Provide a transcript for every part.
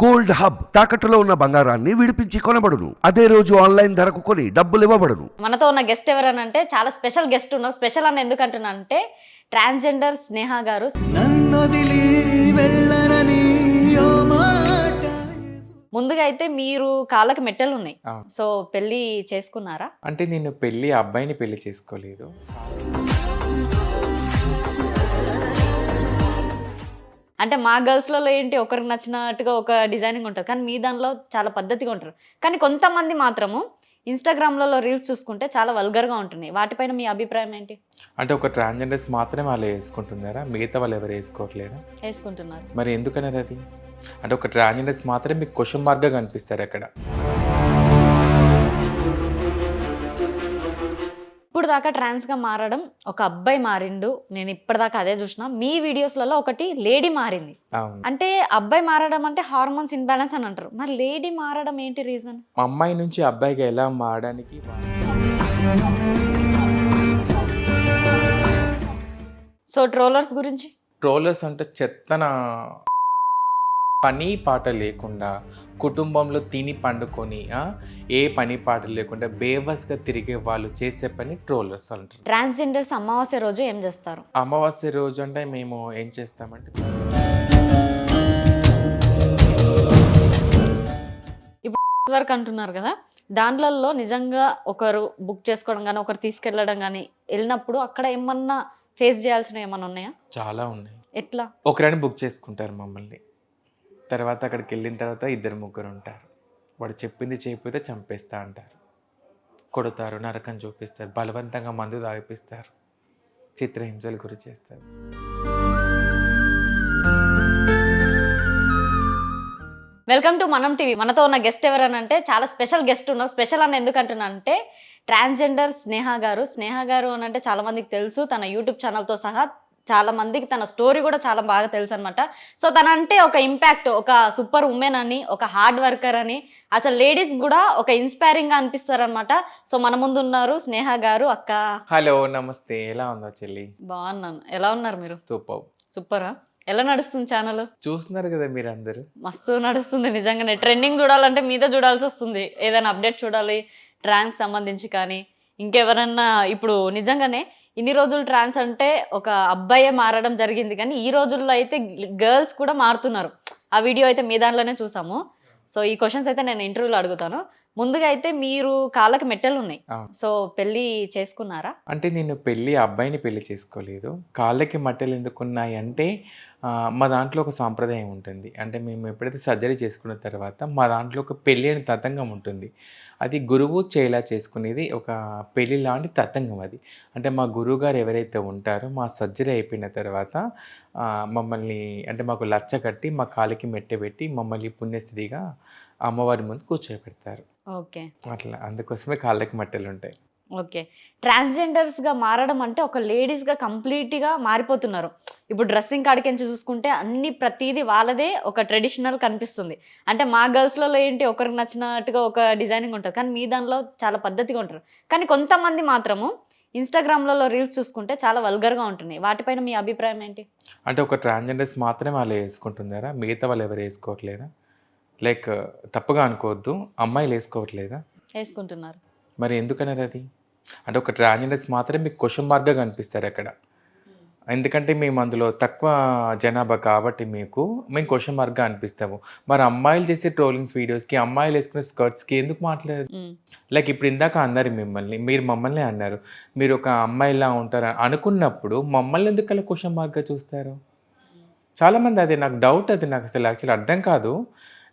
Gold hub తాకట్టులో ఉన్న బంగారాన్ని విడిపించి కొనబడును. అదే రోజు ఆన్లైన్ ధరకు కొని డబ్బులు ఇవ్వబడును. మనతో ఉన్న గెస్ట్ ఎవరనంటే చాలా స్పెషల్ గెస్ట్ ఉన్నారు. స్పెషల్ అని ఎందుకు అంటున్నానంటే ట్రాన్స్జెండర్ స్నేహ గారు. ముందుగా అయితే మీరు కాళ్ళకి మెట్టెలు ఉన్నాయి. సో పెళ్లి చేసుకున్నారా? అంటే నేను అబ్బాయిని పెళ్లి చేసుకోలేదు. అంటే మా గర్ల్స్లలో ఏంటి ఒకరికి నచ్చినట్టుగా ఒక డిజైనింగ్ ఉంటుంది, కానీ మీ దానిలో చాలా పద్ధతిగా ఉంటారు. కానీ కొంతమంది మాత్రము ఇన్స్టాగ్రామ్లలో రీల్స్ చూసుకుంటే చాలా వల్గర్గా ఉంటున్నాయి. వాటిపైన మీ అభిప్రాయం ఏంటి? అంటే ఒక ట్రాన్స్జెండర్స్ మాత్రమే వాళ్ళు వేసుకుంటున్నారా? మిగతా వాళ్ళు ఎవరు వేసుకోవట్లేదా? వేసుకుంటున్నారు. మరి ఎందుకన్నారు అది? అంటే ఒక ట్రాన్స్జెండర్స్ మాత్రమే మీకు క్వశ్చన్ మార్క్గా కనిపిస్తారు అక్కడ. ఇప్పుడు దాకా ట్రాన్స్గా మారడం ఒక అబ్బాయి మారిండు, నేను ఇప్పటిదాకా అదే చూసిన. మీ వీడియోస్లలో ఒకటి లేడీ మారింది. అంటే అబ్బాయి మారడం అంటే హార్మోన్స్ ఇన్బ్యాలెన్స్ అని అంటారు, మరి లేడీ మారడం ఏంటి రీజన్? అమ్మాయి నుంచి అబ్బాయిగా ఎలా మారడానికి? సో ట్రోలర్స్ గురించి? ట్రోలర్స్ అంటే చెత్తన పని పాట లేకుండా కుటుంబంలో తిని పండుకొని ఏ పని పాట లేకుండా బేవస్గా తిరిగే వాళ్ళు చేసే పని ట్రోలర్స్ అంటారు. ట్రాన్స్జెండర్స్ అమావాస్య రోజు ఏం చేస్తారు? అమావాస్య రోజు అంటే మేము ఏం చేస్తామంటే ఇప్పుడు వరకు అంటున్నారు కదా, దాంట్లలో నిజంగా ఒకరు బుక్ చేసుకోవడం కానీ ఒకరు తీసుకెళ్ళడం కానీ వెళ్ళినప్పుడు అక్కడ ఏమన్నా ఫేస్ చేయాల్సినవి ఏమన్నా ఉన్నాయా? చాలా ఉన్నాయి. ఎట్లా? ఒకరిని బుక్ చేసుకుంటారు మమ్మల్ని, తర్వాత అక్కడికి వెళ్ళిన తర్వాత 2-3 ఉంటారు. వాడు చెప్పింది చేయకపోతే చంపేస్తా అంటారు, కొడతారు, నరకం చూపిస్తారు, బలవంతంగా మందు తాగిపిస్తారు, చిత్రహింసలు గురి చేస్తారు. వెల్కమ్ టు మనం టీవీ. మనతో ఉన్న గెస్ట్ ఎవరనంటే చాలా స్పెషల్ గెస్ట్ ఉన్నారు. స్పెషల్ అని ఎందుకు అంటున్నానంటే ట్రాన్స్జెండర్ స్నేహ గారు. స్నేహ గారు అని అంటే చాలా మందికి తెలుసు, తన యూట్యూబ్ ఛానల్తో సహా చాలా మందికి తన స్టోరీ కూడా చాలా బాగా తెలుసు అనమాట. సో తనంటే ఒక ఇంపాక్ట్, ఒక సూపర్ ఉమెన్ అని, ఒక హార్డ్ వర్కర్ అని, అసలు లేడీస్ కూడా ఒక ఇన్స్పైరింగ్ గా అనిపిస్తారు అనమాట. సో మన ముందు ఉన్నారు స్నేహ గారు. అక్క హలో, నమస్తే. ఎలా ఉందో చెల్లి? బాగున్నాను. ఎలా ఉన్నారు మీరు? సూపర్. సూపరా? ఎలా నడుస్తుంది ఛానల్? చూస్తున్నారు కదా మీరు అందరూ, మస్తు నడుస్తుంది నిజంగానే. ట్రెండింగ్ చూడాలంటే మీద చూడాల్సి వస్తుంది, ఏదైనా అప్డేట్ చూడాలి ట్రాన్స్ సంబంధించి. కానీ ఇంకెవరన్నా ఇప్పుడు నిజంగానే ఇన్ని రోజులు ట్రాన్స్ అంటే ఒక అబ్బాయే మారడం జరిగింది, కానీ ఈ రోజుల్లో అయితే గర్ల్స్ కూడా మారుతున్నారు. ఆ వీడియో అయితే మీ దానిలోనే చూసాము. సో ఈ క్వశ్చన్స్ అయితే నేను ఇంటర్వ్యూలో అడుగుతాను. ముందుగా అయితే మీరు కాళ్ళకి మెట్టెలు ఉన్నాయి. సో పెళ్లి చేసుకున్నారా? అంటే నేను అబ్బాయిని పెళ్లి చేసుకోలేదు. కాళ్ళకి మట్టెలు ఎందుకున్నాయి అంటే మా దాంట్లో ఒక సాంప్రదాయం ఉంటుంది. అంటే మేము ఎప్పుడైతే సర్జరీ చేసుకున్న తర్వాత మా దాంట్లో ఒక పెళ్ళి అనే తతంగం ఉంటుంది. అది గురువు చేలా చేసుకునేది ఒక పెళ్ళి లాంటి తతంగం అది. అంటే మా గురువుగారు ఎవరైతే ఉంటారో మా సర్జరీ అయిపోయిన తర్వాత మమ్మల్ని అంటే మాకు లచ్చ కట్టి మా కాలికి మెట్టె పెట్టి మమ్మల్ని పుణ్యశ్రీగా అమ్మవారి ముందు కూర్చోబెడతారు. ఓకే, అట్లా అందుకోసమే కాళ్ళకి మట్టెలు ఉంటాయి. ఓకే. ట్రాన్స్జెండర్స్గా మారడం అంటే ఒక లేడీస్గా కంప్లీట్గా మారిపోతున్నారు. ఇప్పుడు డ్రెస్సింగ్ కాడికించి చూసుకుంటే అన్ని ప్రతిదీ వాళ్ళదే ఒక ట్రెడిషనల్ కనిపిస్తుంది. అంటే మా గర్ల్స్లలో ఏంటి ఒకరికి నచ్చినట్టుగా ఒక డిజైనింగ్ ఉంటుంది, కానీ మీ దానిలో చాలా పద్ధతిగా ఉంటారు. కానీ కొంతమంది మాత్రము ఇన్స్టాగ్రామ్లలో రీల్స్ చూసుకుంటే చాలా వల్గర్గా ఉంటున్నాయి. వాటిపైన మీ అభిప్రాయం ఏంటి? అంటే ఒక ట్రాన్స్జెండర్స్ మాత్రమే వాళ్ళు వేసుకుంటున్నారా? మిగతా వాళ్ళు ఎవరు వేసుకోవట్లేదా? లైక్ తప్పుగా అనుకోవద్దు, అమ్మాయిలు వేసుకోవట్లేదా? వేసుకుంటున్నారు. మరి ఎందుకన్నారు అది? అంటే ఒక ట్రాన్స్జెండర్స్ మాత్రమే మీకు క్వశ్చన్ మార్క్గా కనిపిస్తారు అక్కడ. ఎందుకంటే మేము అందులో తక్కువ జనాభా కాబట్టి మేము క్వశ్చన్ మార్క్గా అనిపిస్తాము. మరి అమ్మాయిలు చేసే ట్రోలింగ్స్ వీడియోస్కి, అమ్మాయిలు వేసుకునే స్కర్ట్స్కి ఎందుకు మాట్లాడదు? లైక్ ఇప్పుడు ఇందాక అన్నారు మీరు మమ్మల్ని అన్నారు, మీరు ఒక అమ్మాయిలా ఉంటారు అనుకున్నప్పుడు మమ్మల్ని ఎందుకు అలా క్వశ్చన్ మార్క్గా చూస్తారు? చాలామంది అదే నాకు డౌట్, అది నాకు అసలు యాక్చువల్లీ అర్థం కాదు.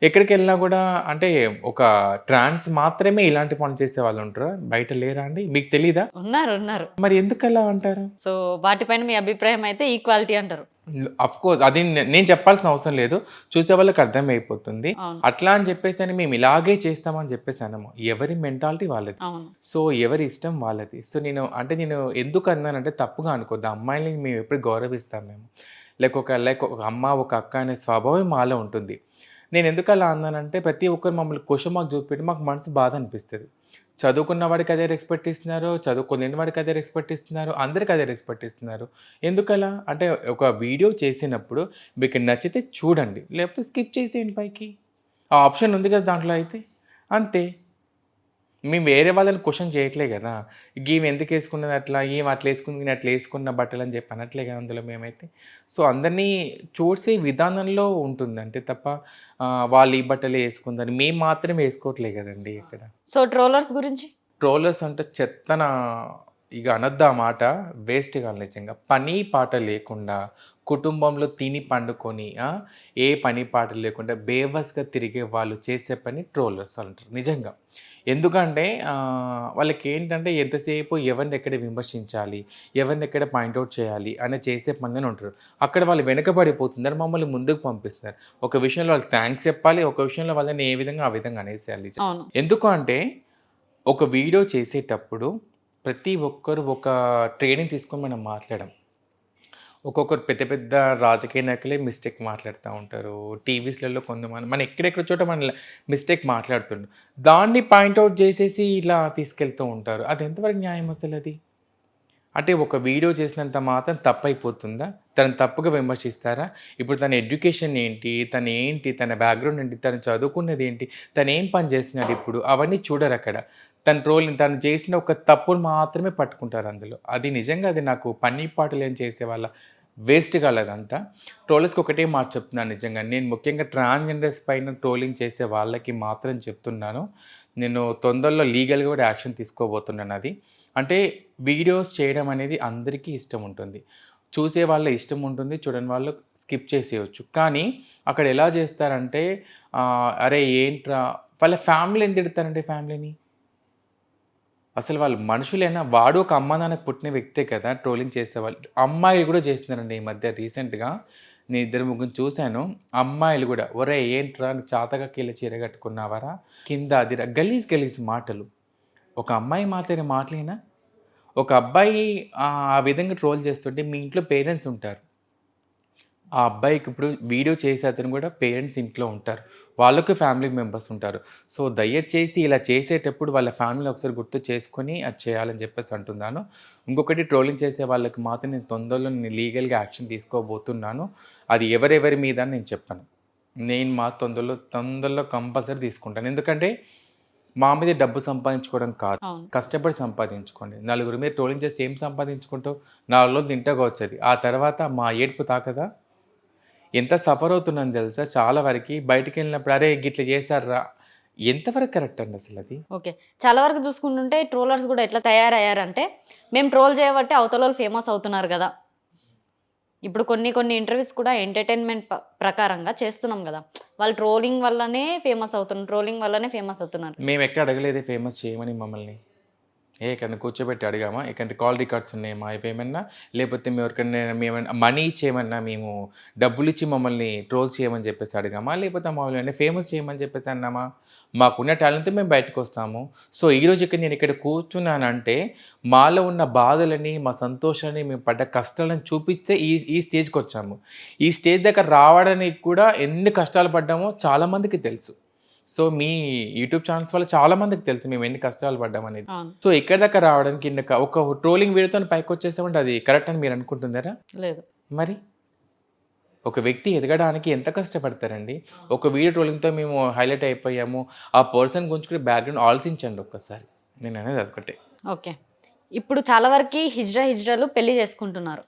ఎక్కడికి వెళ్ళినా కూడా అంటే ఒక ట్రాన్స్ మాత్రమే ఇలాంటి పనులు చేసే వాళ్ళు ఉంటారా? బయట లేరా అండి? మీకు తెలీదా? ఉన్నారు. మరి ఎందుకు అలా అంటారు? సో వాటిపైన మీ అభిప్రాయం అయితే ఈక్వాలిటీ అంటారు. అఫ్ కోర్స్ అది నేను చెప్పాల్సిన అవసరం లేదు, చూసే వాళ్ళకి అర్థమైపోతుంది. అట్లా అని చెప్పేసి అని మేము ఇలాగే చేస్తామని చెప్పేసి అనము. ఎవరి మెంటాలిటీ వాళ్ళది, సో ఎవరి ఇష్టం వాళ్ళది. సో నేను ఎందుకు అన్నానంటే తప్పుగా అనుకోద్దు, అమ్మాయిని మేము ఎప్పుడు గౌరవిస్తాం. మేము లైక్ ఒక అమ్మ ఒక అక్క అనే స్వభావం మాలో ఉంటుంది. నేను ఎందుకు అలా అన్నానంటే ప్రతి ఒక్కరు మమ్మల్ని క్వశ్చన్ మార్క్ చూపెట్టి మాకు మనసు బాధ అనిపిస్తుంది. చదువుకున్న వాడికి అదే రెస్పెక్ట్ ఇస్తున్నారు, చదువుకోలేని వాడికి అదే రెస్పెక్ట్ ఇస్తున్నారు, అందరికి అదే రెస్పెక్ట్ ఇస్తున్నారు. ఎందుకలా అంటే ఒక వీడియో చేసినప్పుడు మీకు నచ్చితే చూడండి, లేకపోతే స్కిప్ చేసేయండి పైకి. ఆ ఆప్షన్ ఉంది కదా దాంట్లో అయితే, అంతే. మేము వేరే వాళ్ళని క్వశ్చన్ చేయట్లే కదా, ఈమె ఎందుకు వేసుకున్నది అట్లా, ఈమె అట్లా వేసుకుంది, నేను అట్లా వేసుకున్న బట్టలు అని చెప్పి అనట్లే కదా అందులో మేమైతే. సో అందరినీ చూసే విధానంలో ఉంటుంది అంతే తప్ప వాళ్ళు ఈ బట్టలే వేసుకుందని మేము మాత్రమే వేసుకోవట్లే కదండి ఇక్కడ. సో ట్రోలర్స్ గురించి ట్రోలర్స్ అంటే చెత్తన, ఇక అనద్దా మాట, వేస్ట్ కాదు నిజంగా. పని పాట లేకుండా కుటుంబంలో తిని పండుకొని ఏ పని పాట లేకుండా బేవస్గా తిరిగే వాళ్ళు చేసే పని ట్రోలర్స్ అంటారు నిజంగా. ఎందుకంటే వాళ్ళకి ఏంటంటే ఎంతసేపు ఎవరిని ఎక్కడ విమర్శించాలి, ఎవరిని ఎక్కడ పాయింట్అవుట్ చేయాలి అని చేసే పనిగానే ఉంటారు. అక్కడ వాళ్ళు వెనకబడిపోతున్నారు, మమ్మల్ని ముందుకు పంపిస్తున్నారు. ఒక విషయంలో వాళ్ళకి థ్యాంక్స్ చెప్పాలి, ఒక విషయంలో వాళ్ళని ఏ విధంగా ఆ విధంగా అనేసేయాలి. అవును. ఎందుకు అంటే ఒక వీడియో చేసేటప్పుడు ప్రతి ఒక్కరు ఒక ట్రైనింగ్ తీసుకొని మనం మాట్లాడడం. ఒక్కొక్కరు పెద్ద పెద్ద రాజకీయ నాయకులే మిస్టేక్ మాట్లాడుతూ ఉంటారు. టీవీస్లలో కొంతమంది మన ఎక్కడెక్కడ చోట మన మిస్టేక్ మాట్లాడుతుండ్రు, దాన్ని పాయింట్అవుట్ చేసేసి ఇలా తీసుకెళ్తూ ఉంటారు. అది ఎంతవరకు న్యాయం అసలు అది? అంటే ఒక వీడియో చేసినంత మాత్రం తప్పైపోతుందా? తను తప్పుగా విమర్శిస్తారా? ఇప్పుడు తన ఎడ్యుకేషన్ ఏంటి, తన బ్యాక్గ్రౌండ్ ఏంటి, తను చదువుకున్నది ఏంటి, తను ఏం పని చేస్తున్నాడు ఇప్పుడు, అవన్నీ చూడరు అక్కడ. తను చేసిన ఒక తప్పును మాత్రమే పట్టుకుంటారు అందులో. అది నిజంగా అది నాకు పని పాటలు ఏం చేసే వాళ్ళ వేస్ట్ కాలేదంతా. ట్రోలర్స్కి ఒకటే మాట చెప్తున్నాను నిజంగా. నేను ముఖ్యంగా ట్రాన్స్జెండర్స్ పైన ట్రోలింగ్ చేసే వాళ్ళకి మాత్రం చెప్తున్నాను, నేను తొందరలో లీగల్గా కూడా యాక్షన్ తీసుకోబోతున్నాను. అది అంటే వీడియోస్ చేయడం అనేది అందరికీ ఇష్టం ఉంటుంది, చూసే వాళ్ళ ఇష్టం ఉంటుంది, చూడని వాళ్ళు స్కిప్ చేసేయచ్చు. కానీ అక్కడ ఎలా చేస్తారంటే అరే ఏంట్రా, వాళ్ళ ఫ్యామిలీ ఎంత తిడతారంటే ఫ్యామిలీని, అసలు వాళ్ళు మనుషులేనా? వాడు ఒక అమ్మ నాన్నకు పుట్టిన వ్యక్తే కదా ట్రోలింగ్ చేసేవాళ్ళు. అమ్మాయిలు కూడా చేస్తున్నారండి ఈ మధ్య. రీసెంట్గా నేను 2-3 చూశాను, అమ్మాయిలు కూడా ఒరే ఏంట్రా చాతగా కీళ్ళ చీర కట్టుకున్నావరా, కింద అదిరా, గలీజ్ మాటలు. ఒక అమ్మాయి మాట్లాడే మాటలేనా? ఒక అబ్బాయి ఆ విధంగా ట్రోల్ చేస్తుంటే మీ ఇంట్లో పేరెంట్స్ ఉంటారు, ఆ అబ్బాయికి ఇప్పుడు వీడియో చేసే అతను కూడా పేరెంట్స్ ఇంట్లో ఉంటారు, వాళ్ళకు ఫ్యామిలీ మెంబర్స్ ఉంటారు. సో దయచేసి ఇలా చేసేటప్పుడు వాళ్ళ ఫ్యామిలీ ఒకసారి గుర్తు చేసుకొని అది చేయాలని చెప్పేసి అంటున్నాను. ఇంకొకటి, ట్రోలింగ్ చేసే వాళ్ళకి మాత్రం నేను తొందరలో లీగల్గా యాక్షన్ తీసుకోబోతున్నాను. అది ఎవరెవరి మీద నేను చెప్పను, నేను మా తొందరలో కంపల్సరీ తీసుకుంటాను. ఎందుకంటే మా మీద డబ్బు సంపాదించుకోవడం కాదు, కష్టపడి సంపాదించుకోండి. నలుగురు మీరు ట్రోలింగ్ చేస్తే ఏం సంపాదించుకుంటావు? 4 రోజులు తింటాగా వచ్చేది, ఆ తర్వాత మా ఏడుపు తాకదా? ఎంత సఫర్ అవుతున్నాను తెలుసా చాలా వరకు. బయటికి వెళ్ళినప్పుడు అరే గిట్ల చేశారా, ఎంతవరకు కరెక్ట్ అండి అసలు అది? ఓకే, చాలా వరకు చూసుకుంటుంటే ట్రోలర్స్ కూడా ఎట్లా తయారయ్యారంటే, మేము ట్రోల్ చేయబట్టి అవతల వాళ్ళు ఫేమస్ అవుతున్నారు కదా. ఇప్పుడు కొన్ని ఇంటర్వ్యూస్ కూడా ఎంటర్టైన్మెంట్ ప్రకారంగా చేస్తున్నాం కదా, వాళ్ళు ట్రోలింగ్ వల్లనే ఫేమస్ అవుతున్నారు. మేము ఎక్కడ అడగలేదు ఫేమస్ చేయమని మమ్మల్ని. ఎక్కడన్నా కూర్చోబెట్టి అడిగామా? ఎక్కడ కాల్ రికార్డ్స్ ఉన్నాయమ్మా ఇవేమన్నా? లేకపోతే మేము ఎవరికైనా మేమన్నా మనీ ఇచ్చేయమన్నా, మేము డబ్బులు ఇచ్చి మమ్మల్ని ట్రోల్స్ చేయమని చెప్పేసి అడిగామా? లేకపోతే మమ్మల్ని ఫేమస్ చేయమని చెప్పేసి అన్నామా? మాకున్న టాలెంట్ మేము బయటకు వస్తాము. సో ఈరోజు నేను ఇక్కడ కూర్చున్నానంటే మాలో ఉన్న బాధలని, మా సంతోషాన్ని, మేము పడ్డ కష్టాలను చూపిస్తే ఈ స్టేజ్కి వచ్చాము. ఈ స్టేజ్ దగ్గర రావడానికి కూడా ఎన్ని కష్టాలు పడ్డామో చాలామందికి తెలుసు. సో మీ యూట్యూబ్ ఛానల్స్ వల్ల చాలా మందికి తెలుసు మేము ఎన్ని కష్టాలు పడ్డామనేది. సో ఇక్కడ దాకా రావడానికి ఒక ట్రోలింగ్ వీడియోతో పైకి వచ్చేసామంటే అది కరెక్ట్ అని మీరు అనుకుంటున్నారా? లేదు. మరి ఒక వ్యక్తి ఎదగడానికి ఎంత కష్టపడతారండి? ఒక వీడియో ట్రోలింగ్తో మేము హైలైట్ అయిపోయాము, ఆ పర్సన్ గురించి కూడా బ్యాక్గ్రౌండ్ ఆలోచించండి ఒక్కసారి, నేను అనేది అదొకటే. ఓకే, ఇప్పుడు చాలా వరకు హిజ్రాలు పెళ్లి చేసుకుంటున్నారు.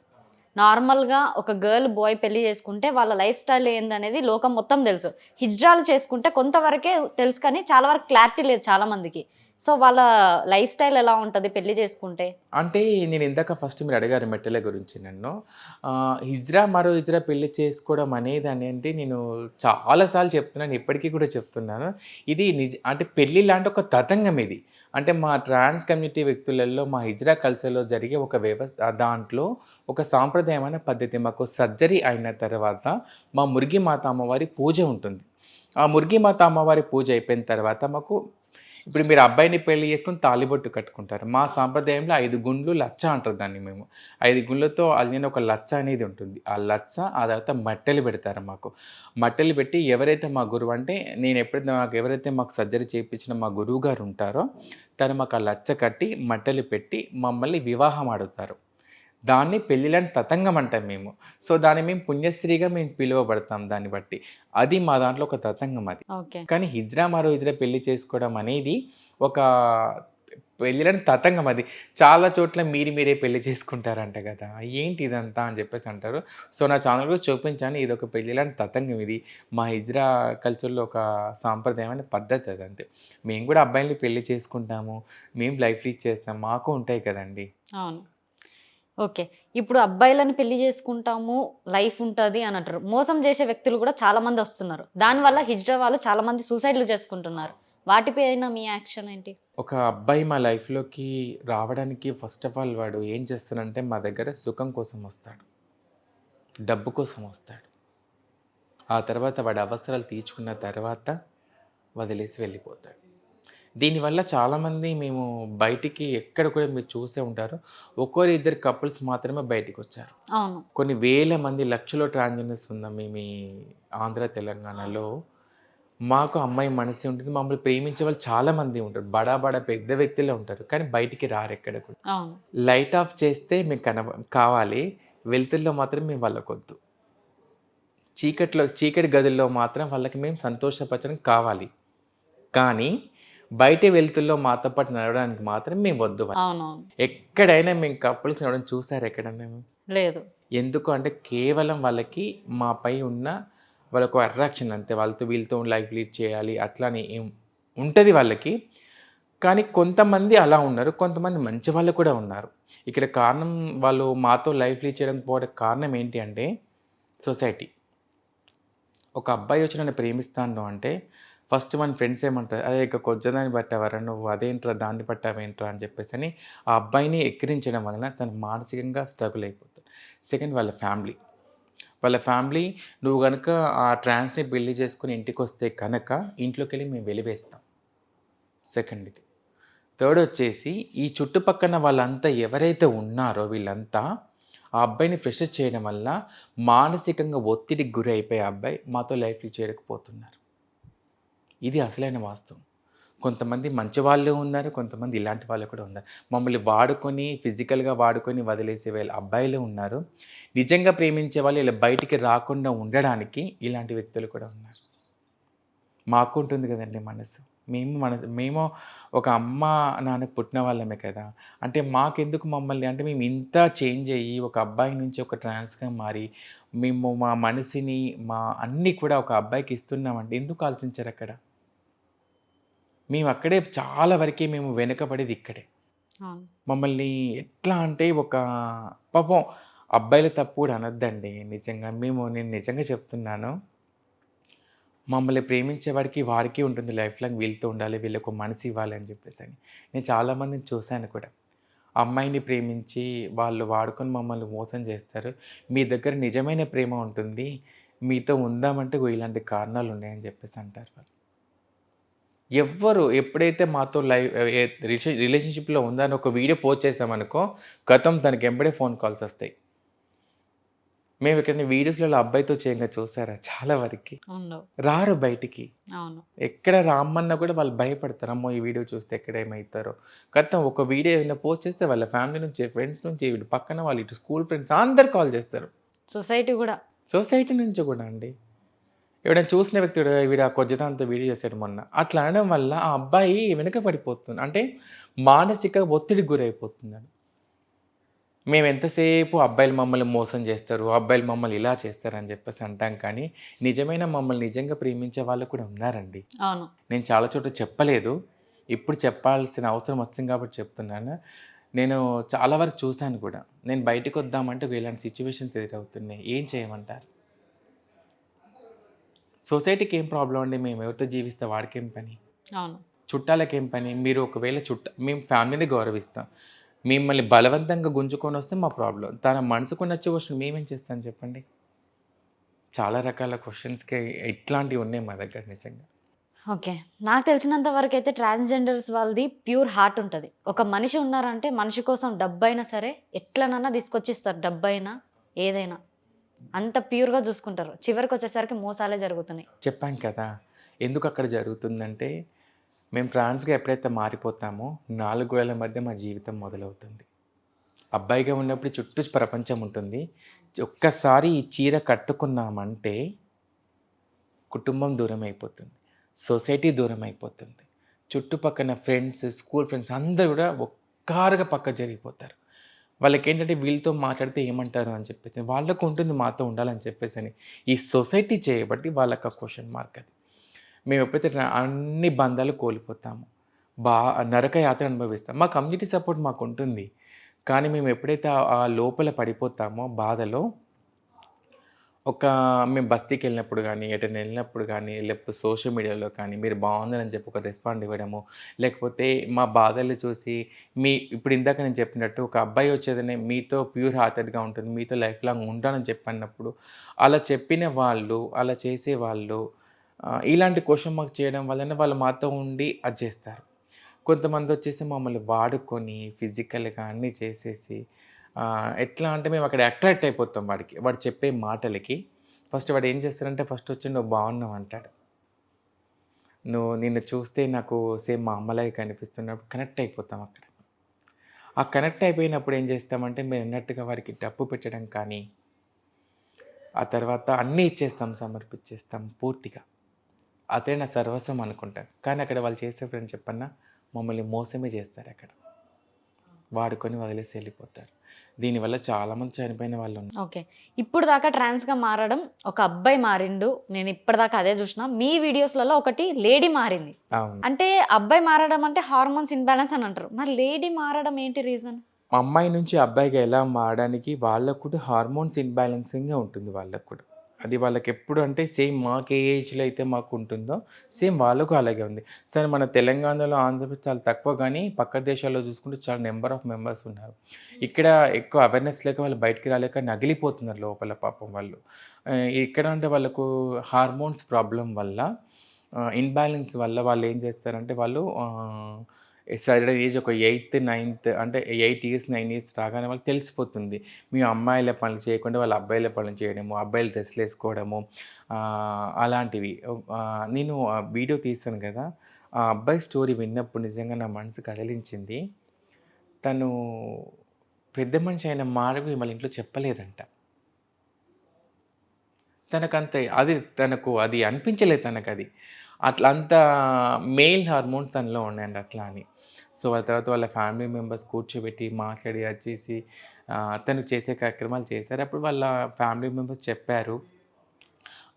నార్మల్గా ఒక గర్ల్ బాయ్ పెళ్లి చేసుకుంటే వాళ్ళ లైఫ్ స్టైల్ ఏందనేది లోకం మొత్తం తెలుసు. హిజ్రాలు చేసుకుంటే కొంతవరకే తెలుసు, కానీ చాలా వరకు క్లారిటీ లేదు చాలా మందికి. సో వాళ్ళ లైఫ్ స్టైల్ ఎలా ఉంటుంది పెళ్లి చేసుకుంటే? అంటే నేను ఇందాక ఫస్ట్ మీరు అడిగారు మెట్టెల గురించి నన్ను. మరో హిజ్రా పెళ్లి చేసుకోవడం అనేది నేను చాలాసార్లు చెప్తున్నాను, ఇప్పటికీ కూడా చెప్తున్నాను. ఇది అంటే పెళ్ళి లాంటి ఒక తతంగం ఇది. అంటే మా ట్రాన్స్ కమ్యూనిటీ వ్యక్తులలో, మా హిజ్రా కల్చర్లో జరిగే ఒక దాంట్లో ఒక సాంప్రదాయమైన పద్ధతి. మాకు సర్జరీ అయిన తర్వాత మా మురిగి మాత అమ్మవారి పూజ ఉంటుంది. ఆ మురిగి మాత అమ్మవారి పూజ అయిపోయిన తర్వాత మాకు, ఇప్పుడు మీరు అబ్బాయిని పెళ్లి చేసుకుని తాళిబొట్టు కట్టుకుంటారు. మా సాంప్రదాయంలో 5 గుండ్లు లచ్చ అంటారు దాన్ని. మేము 5 గుండ్లతో అల్లిన ఒక లచ్చ అనేది ఉంటుంది. ఆ లచ్చ ఆ తర్వాత మట్టెలు పెడతారు మాకు. మట్టెలు పెట్టి ఎవరైతే మా గురువు, అంటే ఎవరైతే మాకు సర్జరీ చేయించిన మా గురువు గారు ఉంటారో తను మాకు ఆ లచ్చ కట్టి మట్టెలు పెట్టి మమ్మల్ని వివాహం ఆడుతారు. దాన్ని పెళ్ళిలాంటి తతంగం అంటాం మేము. సో, దాన్ని మేము పుణ్యశ్రీగా మేము పిలువబడతాం దాన్ని బట్టి. అది మా దాంట్లో ఒక తతంగం అది. ఓకే. కానీ హిజ్రా మరో హిజ్రా పెళ్లి చేసుకోవడం అనేది ఒక పెళ్ళిలాంటి తతంగం అది. చాలా చోట్ల మీరే పెళ్లి చేసుకుంటారంట కదా! ఏంటి ఇదంతా అని చెప్పేసి అంటారు. సో, నా ఛానల్‌లో చూపించాను. ఇదొక పెళ్ళిలాంటి తతంగం ఇది. మా హిజ్రా కల్చర్‌లో ఒక సాంప్రదాయమైన పద్ధతి అదంతే. మేము కూడా అబ్బాయిల్ని పెళ్లి చేసుకుంటాము. మేము లైఫ్ లీడ్ చేస్తాం. మాకు ఉంటాయి కదండీ! అవును. ఓకే. ఇప్పుడు అబ్బాయిలని పెళ్లి చేసుకుంటాము, లైఫ్ ఉంటది అని అంటారు. మోసం చేసే వ్యక్తులు కూడా చాలా మంది వస్తున్నారు. దానివల్ల హిజ్రా వాళ్ళు చాలా మంది సూసైడ్‌లు చేసుకుంటున్నారు. వాటిపైన మీ యాక్షన్ ఏంటి? ఒక అబ్బాయి మా లైఫ్‌లోకి రావడానికి ఫస్ట్ ఆఫ్ ఆల్ వాడు ఏం చేస్తాడంటే మా దగ్గర సుఖం కోసం వస్తాడు. డబ్బు కోసం వస్తాడు. ఆ తర్వాత వాడి అవసరాలు తీర్చుకున్న తర్వాత వదిలేసి వెళ్ళిపోతాడు. దీనివల్ల చాలామంది మేము బయటికి ఎక్కడ కూడా మీరు చూసే ఉంటారు. ఒక్కరు ఇద్దరు కపుల్స్ మాత్రమే బయటికొచ్చారు. అవును. కొన్ని వేల మంది, లక్షలో ట్రాన్స్‌జెండర్స్ ఉన్నాం మేము ఈ ఆంధ్ర, తెలంగాణలో. మాకు అమ్మాయి మనసే ఉంటుంది. మమ్మల్ని ప్రేమించే వాళ్ళు చాలామంది ఉంటారు. బడా బడా పెద్ద వ్యక్తులే ఉంటారు. కానీ బయటికి రారు ఎక్కడ కూడా. అవును. లైట్ ఆఫ్ చేస్తే మీకు కావాలి. వెలుతురులో మాత్రం మేము వాళ్ళకొద్దు. చీకటి గదుల్లో మాత్రం వాళ్ళకి మేము సంతోషపరచడం కావాలి. కానీ బయట వెలుతురులో మాతో పాటు నడవడానికి మాత్రం మేము వద్దు. అవునవును. ఎక్కడైనా మేము కపుల్స్ నడవడం చూసారా ఎక్కడన్నా మేము? లేదు. ఎందుకు అంటే కేవలం వాళ్ళకి మాపై ఉన్న వాళ్ళకు అట్రాక్షన్ అంతే. వాళ్ళతో వీళ్ళతో లైఫ్ లీడ్ చేయాలి అట్లానే ఏం ఉంటుంది వాళ్ళకి. కానీ కొంతమంది అలా ఉన్నారు. కొంతమంది మంచి వాళ్ళు కూడా ఉన్నారు. ఇక్కడ కారణం వాళ్ళు మాతో లైఫ్ లీడ్ చేయడానికి పోవడానికి కారణం ఏంటి అంటే సొసైటీ. ఒక అబ్బాయి వచ్చి నన్ను ప్రేమిస్తాను అంటే ఫస్ట్ మన ఫ్రెండ్స్ ఏమంటారు, అదే ఇక కొంచెందాన్ని పట్టావరా నువ్వు, అదేంట్రా దాన్ని పట్టావేంట్రా అని చెప్పేసి అని ఆ అబ్బాయిని ఎక్కిరించడం వలన తను మానసికంగా స్ట్రగుల్ అయిపోతాడు. సెకండ్ వాళ్ళ ఫ్యామిలీ నువ్వు కనుక ఆ ట్రాన్స్ని పెళ్లి చేసుకుని ఇంటికి వస్తే కనుక ఇంట్లోకి వెళ్ళి మేము వెలివేస్తాం. సెకండ్ ఇది. థర్డ్ వచ్చేసి ఈ చుట్టుపక్కల వాళ్ళంతా ఎవరైతే ఉన్నారో వీళ్ళంతా ఆ అబ్బాయిని ప్రెషర్ చేయడం వల్ల మానసికంగా ఒత్తిడికి గురి అయిపోయే అబ్బాయి మాతో లైఫ్లో చేయకపోతున్నారు. ఇది అసలైన వాస్తవం. కొంతమంది మంచి వాళ్ళు ఉన్నారు, కొంతమంది ఇలాంటి వాళ్ళు కూడా ఉన్నారు. మమ్మల్ని వాడుకొని ఫిజికల్గా వాడుకొని వదిలేసే వాళ్ళ అబ్బాయిలు ఉన్నారు. నిజంగా ప్రేమించే వాళ్ళు ఇలా బయటికి రాకుండా ఉండడానికి ఇలాంటి వ్యక్తులు కూడా ఉన్నారు. మాకు ఉంటుంది కదండి మనసు. మేము ఒక అమ్మ నాన్నకు పుట్టిన వాళ్ళమే కదా. అంటే మాకెందుకు మమ్మల్ని అంటే మేము ఇంత చేంజ్ అయ్యి ఒక అబ్బాయి నుంచి ఒక ట్రాన్స్గా మారి మేము మా మనసుని మా అన్నీ కూడా ఒక అబ్బాయికి ఇస్తున్నామంటే ఎందుకు ఆలోచించారు అక్కడ? మేము అక్కడే చాలా వరకే మేము వెనుకబడేది ఇక్కడే. అవును. మమ్మల్ని ఎట్లా అంటే ఒక పాపం అబ్బాయిల తప్పు కూడా అనొద్దండి నిజంగా. నేను నిజంగా చెప్తున్నాను. మమ్మల్ని ప్రేమించేవాడికి వాడికి ఉంటుంది లైఫ్ లాంగ్ వీళ్ళతో ఉండాలి, వీళ్ళకు ఒక మనసు ఇవ్వాలి అని చెప్పేసి అని. నేను చాలామందిని చూశాను కూడా. అమ్మాయిని ప్రేమించి వాళ్ళు వాడుకొని మమ్మల్ని మోసం చేస్తారు. మీ దగ్గర నిజమైన ప్రేమ ఉంటుంది, మీతో ఉందామంటే ఇలాంటి కారణాలు ఉన్నాయని చెప్పేసి అంటారు వాళ్ళు. ఎప్పుడైతే మాతో రిలేషన్షిప్లో ఉందని ఒక వీడియో పోస్ట్ చేసామనుకో గతం తనకి ఎంబడే ఫోన్ కాల్స్ వస్తాయి. మేము ఇక్కడ వీడియోస్లలో అబ్బాయితో చేయంగా చూసారా చాలా వరకు రారు బయటికి. అవును. ఎక్కడ రామ్మన్నా కూడా వాళ్ళు భయపడతారు. అమ్మో ఈ వీడియో చూస్తే ఎక్కడ ఏమవుతారో. గతం ఒక వీడియో ఏదైనా పోస్ట్ చేస్తే వాళ్ళ ఫ్యామిలీ నుంచి, ఫ్రెండ్స్ నుంచి, ఇటు పక్కన వాళ్ళు, ఇటు స్కూల్ ఫ్రెండ్స్ అందరు కాల్ చేస్తారు. సొసైటీ నుంచి కూడా అండి. ఎవడైనా చూసిన వ్యక్తి వీడు ఆ కొద్దిదాంతో వీడియో చేశాడు మొన్న అట్లా అనడం వల్ల ఆ అబ్బాయి వెనుక పడిపోతుంది. అంటే మానసిక ఒత్తిడికి గురైపోతున్నాడు. మేము ఎంతసేపు అబ్బాయిలు మమ్మల్ని మోసం చేస్తారు, అబ్బాయిలు మమ్మల్ని ఇలా చేస్తారు అని చెప్పేసి అంటాం. కానీ నిజమైన మమ్మల్ని నిజంగా ప్రేమించే వాళ్ళు కూడా ఉన్నారండి. అవును. నేను చాలా చోట్ల చెప్పలేదు, ఇప్పుడు చెప్పాల్సిన అవసరం వచ్చింది కాబట్టి చెప్తున్నాను. నేను చాలా వరకు చూశాను కూడా. నేను బయటకు వద్దామంటే ఇలాంటి సిచ్యువేషన్స్ ఎదురవుతున్నాయి. ఏం చేయమంటారు? సొసైటీకి ఏం ప్రాబ్లం అండి? మేము ఎవరితో జీవిస్తే వాడికేం పని? అవును. చుట్టాలకేం పని? మీరు ఒకవేళ మేము ఫ్యామిలీని గౌరవిస్తాం. మిమ్మల్ని బలవంతంగా గుంజుకొని వస్తే మా ప్రాబ్లం. తన మనసుకు నచ్చే క్వశ్చన్ మేమేం చేస్తాం చెప్పండి? చాలా రకాల క్వశ్చన్స్కి ఇట్లాంటివి ఉన్నాయి మా దగ్గర నిజంగా. ఓకే. నాకు తెలిసినంత వరకు అయితే ట్రాన్స్జెండర్స్ వాళ్ళది ప్యూర్ హార్ట్ ఉంటుంది. ఒక మనిషి ఉన్నారంటే మనిషి కోసం డబ్బైనా సరే ఎట్లనన్నా తీసుకొచ్చిస్తారు. డబ్బైనా ఏదైనా అంత ప్యూర్గా చూసుకుంటారు. చివరికి వచ్చేసరికి మోసాలే జరుగుతున్నాయి. చెప్పాం కదా ఎందుకు అక్కడ జరుగుతుందంటే మేము ట్రాన్స్గా ఎప్పుడైతే మారిపోతామో 4 గోడల మధ్య మా జీవితం మొదలవుతుంది. అబ్బాయిగా ఉన్నప్పుడు చుట్టూ ప్రపంచం ఉంటుంది. ఒక్కసారి ఈ చీర కట్టుకున్నామంటే కుటుంబం దూరం అయిపోతుంది, సొసైటీ దూరం అయిపోతుంది, చుట్టుపక్కల ఫ్రెండ్స్, స్కూల్ ఫ్రెండ్స్ అందరూ కూడా ఒక్కారుగా పక్క జరిగిపోతారు. వాళ్ళకి ఏంటంటే వీళ్ళతో మాట్లాడితే ఏమంటారు అని చెప్పేసి, వాళ్ళకు ఉంటుంది మాతో ఉండాలని చెప్పేసి అని. ఈ సొసైటీ చేయబట్టి వాళ్ళకి ఆ క్వశ్చన్ మార్క్ అది. మేము ఎప్పుడైతే అన్ని బంధాలు కోల్పోతాము, నరక యాత్ర అనుభవిస్తాం. మా కమ్యూనిటీ సపోర్ట్ మాకు ఉంటుంది, కానీ మేము ఎప్పుడైతే ఆ లోపల పడిపోతామో బాధలో, మేము బస్తీకి వెళ్ళినప్పుడు కానీ, ఎటైనా వెళ్ళినప్పుడు కానీ, లేకపోతే సోషల్ మీడియాలో కానీ మీరు బాగుందని చెప్పి ఒక రెస్పాండ్ ఇవ్వడము, లేకపోతే మా బాధలు చూసి ఇప్పుడు ఇందాక నేను చెప్పినట్టు ఒక అబ్బాయి వచ్చేదనే మీతో ప్యూర్ హార్టెడ్గా ఉంటుంది, మీతో లైఫ్ లాంగ్ ఉంటానని చెప్పినప్పుడు అలా చెప్పిన వాళ్ళు, అలా చేసేవాళ్ళు ఇలాంటి క్వశ్చన్ మార్క్ చేయడం వల్లనే వాళ్ళు మాతో ఉండి అది చేస్తారు. కొంతమంది వచ్చేసి మమ్మల్ని వాడుకొని ఫిజికల్గా అన్నీ చేసేసి ఎట్లా అంటే మేము అక్కడ అట్రాక్ట్ అయిపోతాం వాడు చెప్పే మాటలకి. ఫస్ట్ వాడు ఏం చేస్తారంటే ఫస్ట్ వచ్చి నువ్వు బాగున్నావు అంటాడు. నిన్ను చూస్తే నాకు సేమ్ మా అమ్మలాగే కనిపిస్తున్నప్పుడు కనెక్ట్ అయిపోతాం అక్కడ. ఆ కనెక్ట్ అయిపోయినప్పుడు ఏం చేస్తామంటే మీరు అన్నట్టుగా వారికి డబ్బు పెట్టడం కానీ, ఆ తర్వాత అన్నీ ఇచ్చేస్తాం, సమర్పించేస్తాం పూర్తిగా. అదే నా సర్వస్వం అనుకుంటాను. కానీ అక్కడ వాళ్ళు చేసే ఫ్రెండ్ చెప్పన్నా మమ్మల్ని మోసమే చేస్తారు. అక్కడ వాడుకొని వదిలేసి వెళ్ళిపోతారు. దీనివల్ల చాలామంది చనిపోయిన వాళ్ళు ఉన్నారు. ఓకే, ఇప్పుడు దాకా ట్రాన్స్గా మారడం ఒక అబ్బాయి మారిండు, నేను ఇప్పటిదాకా అదే చూసిన. మీ వీడియోస్లలో ఒకటి లేడీ మారింది. అవును, అంటే అబ్బాయి మారడం అంటే హార్మోన్స్ ఇన్బ్యాలెన్స్ అని అంటారు, మరి లేడీ మారడం ఏంటి రీజన్? అమ్మాయి నుంచి అబ్బాయిగా ఎలా మారడానికి వాళ్ళకు కూడా హార్మోన్స్ ఇన్బ్యాలెన్సింగ్గా ఉంటుంది వాళ్ళకు కూడా. అది వాళ్ళకి ఎప్పుడు అంటే సేమ్ మాకు ఏ ఏజ్లో అయితే మాకు ఉంటుందో సేమ్ వాళ్ళకు అలాగే ఉంది. సరే మన తెలంగాణలో, ఆంధ్రప్రదేశ్ చాలా తక్కువ, కానీ పక్క దేశాల్లో చూసుకుంటే చాలా నెంబర్ ఆఫ్ మెంబర్స్ ఉన్నారు. ఇక్కడ ఎక్కువ అవేర్నెస్ లేక వాళ్ళు బయటికి రాలేక నగిలిపోతున్నారు లోపల పాపం వాళ్ళు. ఇక్కడ అంటే వాళ్ళకు హార్మోన్స్ ప్రాబ్లం వల్ల, ఇన్బ్యాలెన్స్ వల్ల వాళ్ళు ఏం చేస్తారంటే వాళ్ళు సడన్ ఏజ్ ఒక 8th 9th అంటే 8 years 9 years రాగానే వాళ్ళకి తెలిసిపోతుంది. మీ అమ్మాయిల పనులు చేయకుండా వాళ్ళు అబ్బాయిల పనులు చేయడము, అబ్బాయిలు డ్రెస్సులు వేసుకోవడము, అలాంటివి. నేను వీడియో తీస్తాను కదా, ఆ అబ్బాయి స్టోరీ విన్నప్పుడు నిజంగా నా మనసు కదిలించింది. తను పెద్ద మనిషి అయిన మాట వాళ్ళ ఇంట్లో చెప్పలేదంట. తనకు అది అనిపించలేదు తనకు అది. అట్లా అంత మేల్ హార్మోన్స్ తనలో ఉన్నాయండి అట్లా అని. సో వాళ్ళ తర్వాత వాళ్ళ ఫ్యామిలీ మెంబర్స్ కూర్చోబెట్టి మాట్లాడి వచ్చేసి తను చేసే కార్యక్రమాలు చేశారు. అప్పుడు వాళ్ళ ఫ్యామిలీ మెంబర్స్ చెప్పారు,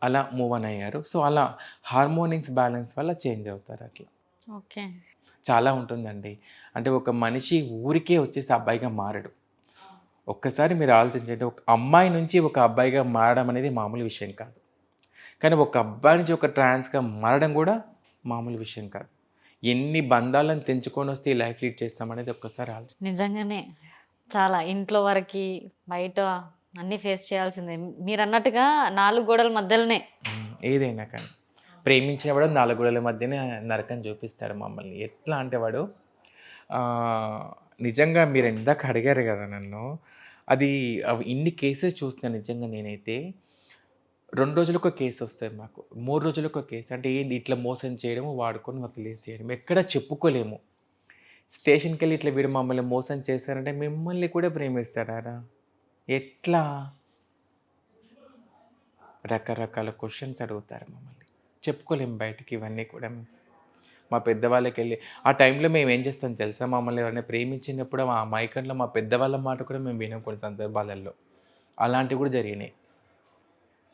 అలా మూవ్ ఆన్ అయ్యారు. సో అలా హార్మోనిక్స్ బ్యాలెన్స్ వల్ల చేంజ్ అవుతారు అట్లా. ఓకే, చాలా ఉంటుందండి. అంటే ఒక మనిషి ఊరికే వచ్చేసి అబ్బాయిగా మారడు. ఒక్కసారి మీరు ఆలోచించండి, ఒక అమ్మాయి నుంచి ఒక అబ్బాయిగా మారడం అనేది మామూలు విషయం కాదు. కానీ ఒక అబ్బాయి నుంచి ఒక ట్రాన్స్గా మారడం కూడా మామూలు విషయం కాదు. ఎన్ని బంధాలను తెంచుకొని వస్తే ఈ లైఫ్ లీడ్ చేస్తామనేది ఒక్కసారి ఆలోచన. నిజంగానే చాలా ఇంట్లో వరకు బయట అన్నీ ఫేస్ చేయాల్సిందే. మీరు అన్నట్టుగా 4 గోడల మధ్యలోనే ఏదైనా కానీ ప్రేమించిన వాడు 4 గోడల మధ్యనే నరకం చూపిస్తాడు మమ్మల్ని. ఎట్లా అంటే వాడు నిజంగా మీరు ఇందాక అడిగారు కదా నన్ను, అది ఇన్ని కేసెస్ చూస్తున్నాను నిజంగా. నేనైతే 2 రోజులకు ఒక కేసు వస్తుంది మాకు, 3 రోజులకు ఒక కేసు. అంటే ఏంటి, ఇట్లా మోసం చేయడము, వాడుకొని వదిలేసేయడం, ఎక్కడ చెప్పుకోలేము. స్టేషన్కి వెళ్ళి ఇట్లా వీడు మమ్మల్ని మోసం చేశారంటే మిమ్మల్ని కూడా ప్రేమిస్తారా, ఎట్లా, రకరకాల క్వశ్చన్స్ అడుగుతారు మమ్మల్ని. చెప్పుకోలేము బయటికి ఇవన్నీ కూడా. మా పెద్దవాళ్ళకి వెళ్ళి ఆ టైంలో మేము ఏం చేస్తాం తెలుసా, మమ్మల్ని ఎవరైనా ప్రేమించినప్పుడు ఆ మైకంలో మా పెద్దవాళ్ళ మాట కూడా మేము వినాం కొన్ని సందర్భాలలో. అలాంటివి కూడా జరిగినాయి.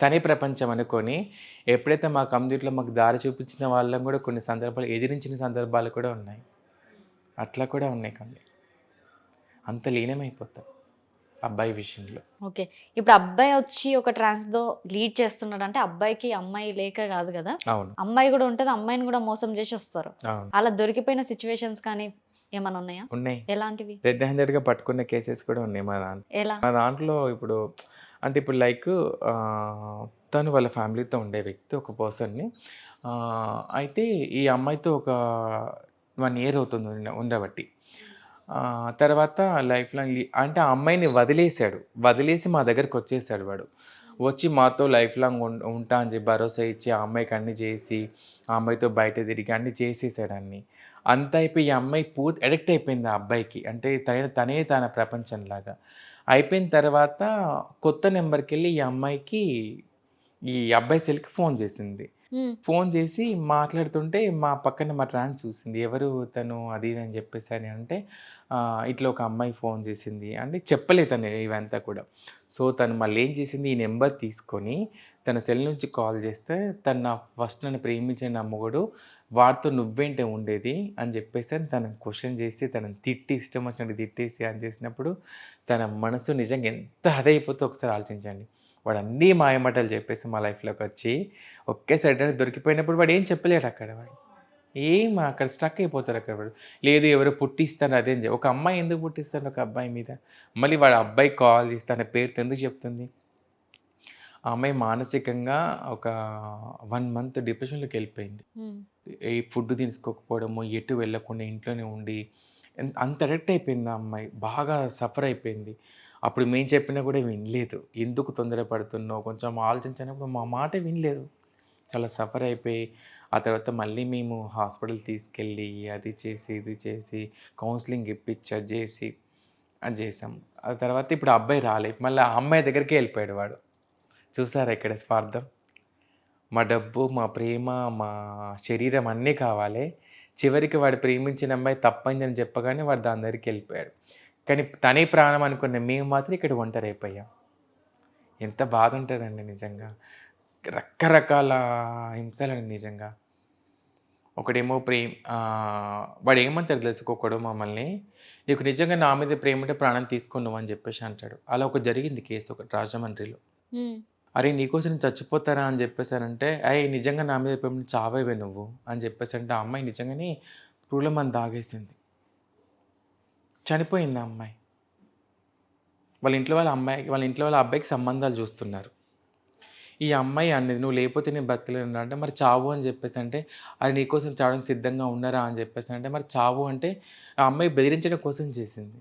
తనే ప్రపంచం అనుకొని ఎప్పుడైతే మా కమ్యూనిటీలో మాకు దారి చూపించిన వాళ్ళని కూడా కొన్ని సందర్భాలు ఎదిరించిన సందర్భాలు కూడా ఉన్నాయి. అట్లా కూడా ఉన్నాయి. కానీ అంత లీనమైపోతాం అబ్బాయి విషయంలో. ఓకే, ఇప్పుడు అబ్బాయి వచ్చి ఒక ట్రాన్స్తో లీడ్ చేస్తున్నాడు అంటే అబ్బాయికి అమ్మాయి లేక కాదు కదా, అవును, అమ్మాయి కూడా ఉంటుంది, అమ్మాయిని కూడా మోసం చేసి వస్తారు. అవును, అలా దొరికిపోయిన సిచ్యువేషన్స్ కానీ ఏమైనా ఉన్నాయా? ఉన్నాయి. ఎలాంటివి? రెడ్ హ్యాండెడ్గా పట్టుకున్న కేసెస్ కూడా ఉన్నాయి మా దాంట్లో. ఎలా? మా దాంట్లో ఇప్పుడు అంటే ఇప్పుడు లైక్ తను వాళ్ళ ఫ్యామిలీతో ఉండే వ్యక్తి, ఒక పర్సన్ని. అయితే ఈ అమ్మాయితో ఒక 1 year అవుతుంది ఉండబట్టి. తర్వాత లైఫ్ లాంగ్ అంటే ఆ అమ్మాయిని వదిలేసి మా దగ్గరికి వచ్చేసాడు వాడు. వచ్చి మాతో లైఫ్ లాంగ్ ఉంటా అని చెప్పి భరోసా ఇచ్చి ఆ అమ్మాయికి అన్నీ చేసి ఆ అమ్మాయితో బయట తిరిగి అన్నీ చేసేసాడు అన్నీ. అంతా అయిపోయి ఈ అమ్మాయి పూర్తి అడిక్ట్ అయిపోయింది ఆ అబ్బాయికి. అంటే తనే తన ప్రపంచంలాగా. అయిపోయిన తర్వాత కొత్త నెంబర్‌కెళ్ళి ఈ అమ్మాయికి ఈ అబ్బాయి సెల్‌కి ఫోన్ చేసింది. హ్మ్. ఫోన్ చేసి మాట్లాడుతుంటే మా పక్కన మా ట్రాన్స్ చూసింది. ఎవరు తను అది ఇది అని చెప్పేసని అంటే ఇట్లా ఒక అమ్మాయి ఫోన్ చేసింది అంటే చెప్పలేదు తను ఇవంతా కూడా. సో, తను మళ్ళీ ఏం చేసింది ఈ నెంబర్ తీసుకొని తన సెల్ నుంచి కాల్ చేస్తే తను ఫస్ట్ నన్ను ప్రేమించిన నా మొగుడు వాడితో నువ్వేంటే ఉండేది అని చెప్పేసి తనని క్వెషన్ చేసి తనని తిట్టి ఇష్టం వచ్చినట్టు తిట్టేసి అని చేసినప్పుడు తన మనసు నిజంగా ఎంత అదైపోతే ఒకసారి ఆలోచించండి. వాడు అన్నీ మాయమాటలు చెప్పేసి మా లైఫ్‌లోకి వచ్చి ఒకేసారి దొరికిపోయినప్పుడు వాడు ఏం చెప్పలేడు అక్కడ వాడు. అక్కడ స్ట్రక్ అయిపోతారు అక్కడ వాడు. లేదు ఎవరో పుట్టిస్తారు అదేం ఒక అమ్మాయి ఎందుకు పుట్టిస్తారు ఒక అబ్బాయి మీద? మళ్ళీ వాడు అబ్బాయి కాల్ చేసి తన పేరుతో ఎందుకు చెప్తుంది? ఆ అమ్మాయి మానసికంగా ఒక 1 మంత్ డిప్రెషన్‌లోకి వెళ్ళిపోయింది. హ్మ్. ఈ ఫుడ్ తీసుకోకపోవడము, ఎటు వెళ్ళకుండా ఇంట్లోనే ఉండి అంత అడిక్ట్ అయిపోయింది ఆ అమ్మాయి. బాగా సఫర్ అయిపోయింది. అప్పుడు మేము చెప్పినా కూడా వినలేదు. ఎందుకు తొందరపడుతున్నావు? కొంచెం ఆలోచించినప్పుడు మా మాట వినలేదు. చాలా సఫర్ అయిపోయి ఆ తర్వాత మళ్ళీ మేము హాస్పిటల్ తీసుకెళ్ళి అది చేసి, ఇది చేసి కౌన్సిలింగ్ ఇప్పించి అది చేసి అది చేసాం. ఆ తర్వాత ఇప్పుడు ఆ అబ్బాయి రాలే. మళ్ళీ ఆ అమ్మాయి దగ్గరికే వెళ్ళిపోయాడు వాడు. చూసారా ఇక్కడ స్వార్థం? మా డబ్బు, మా ప్రేమ, మా శరీరం అన్నీ కావాలి. చివరికి వాడు ప్రేమించిన అమ్మాయి తప్పైందని చెప్పగానే వాడు దాని దగ్గరికి వెళ్ళిపోయాడు. కానీ తనే ప్రాణం అనుకున్న మేము మాత్రం ఇక్కడ ఒంటరైపోయాం. ఎంత బాధ ఉంటుందండి నిజంగా. రకరకాల హింసలండి నిజంగా. ఒకడేమో వాడు ఏమంటాడు తెలుసా ఒక్కొక్కడు మమ్మల్ని, నీకు నిజంగా నా మీద ప్రేమ ఉంటే ప్రాణం తీసుకో నువ్వు అని చెప్పేసి అంటాడు. అలా ఒకటి జరిగింది కేసు ఒకటి రాజమండ్రిలో. హ్మ్. అరే నీకోసం నేను చచ్చిపోతారా అని చెప్పేసానంటే, అయ్యి నిజంగా నా మీద ప్రేమ ఉంటే చావవే నువ్వు అని చెప్పేసంటే ఆ అమ్మాయి నిజంగానే పురుగుల మందు తాగేసింది. చనిపోయింది ఆ అమ్మాయి. వాళ్ళ ఇంట్లో వాళ్ళ అబ్బాయికి సంబంధాలు చూస్తున్నారు. ఈ అమ్మాయి అనేది నువ్వు లేకపోతే నేను బతకలేను అంటే మరి చావు అని చెప్పేసి అంటే అది నీకోసం చావడానికి సిద్ధంగా ఉన్నారా అని చెప్పేసి అంటే మరి చావు అంటే ఆ అమ్మాయి బెదిరించడం కోసం చేసింది.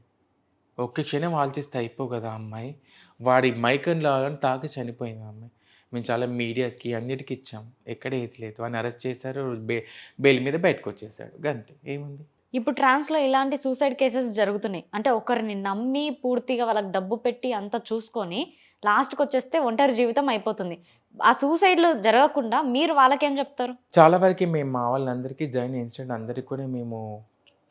ఒక్క క్షణం ఆలోచిస్తే అయిపోవు కదా ఆ అమ్మాయి. వాడి మైకంలో తాగి చనిపోయింది ఆ అమ్మాయి. మేము చాలా మీడియాస్కి అన్నిటికీ ఇచ్చాం. ఎక్కడ ఏది లేదు. వాడిని అరెస్ట్ చేశారు. బెయిల్ మీద బయటకు వచ్చేసాడు. గంతే ఏముంది. ఇప్పుడు ట్రాన్స్‌లో ఇలాంటి సూసైడ్ కేసెస్ జరుగుతున్నాయి. అంటే ఒకరిని నమ్మి పూర్తిగా వాళ్ళకి డబ్బు పెట్టి అంతా చూసుకొని లాస్ట్‌కొచ్చేస్తే ఒంటరి జీవితం అయిపోతుంది. ఆ సూసైడ్‌లు జరగకుండా మీరు వాళ్ళకేం చెప్తారు? చాలా వరకు మేము మా వాళ్ళందరికీ జరిగిన ఇన్సిడెంట్ అందరికీ కూడా మేము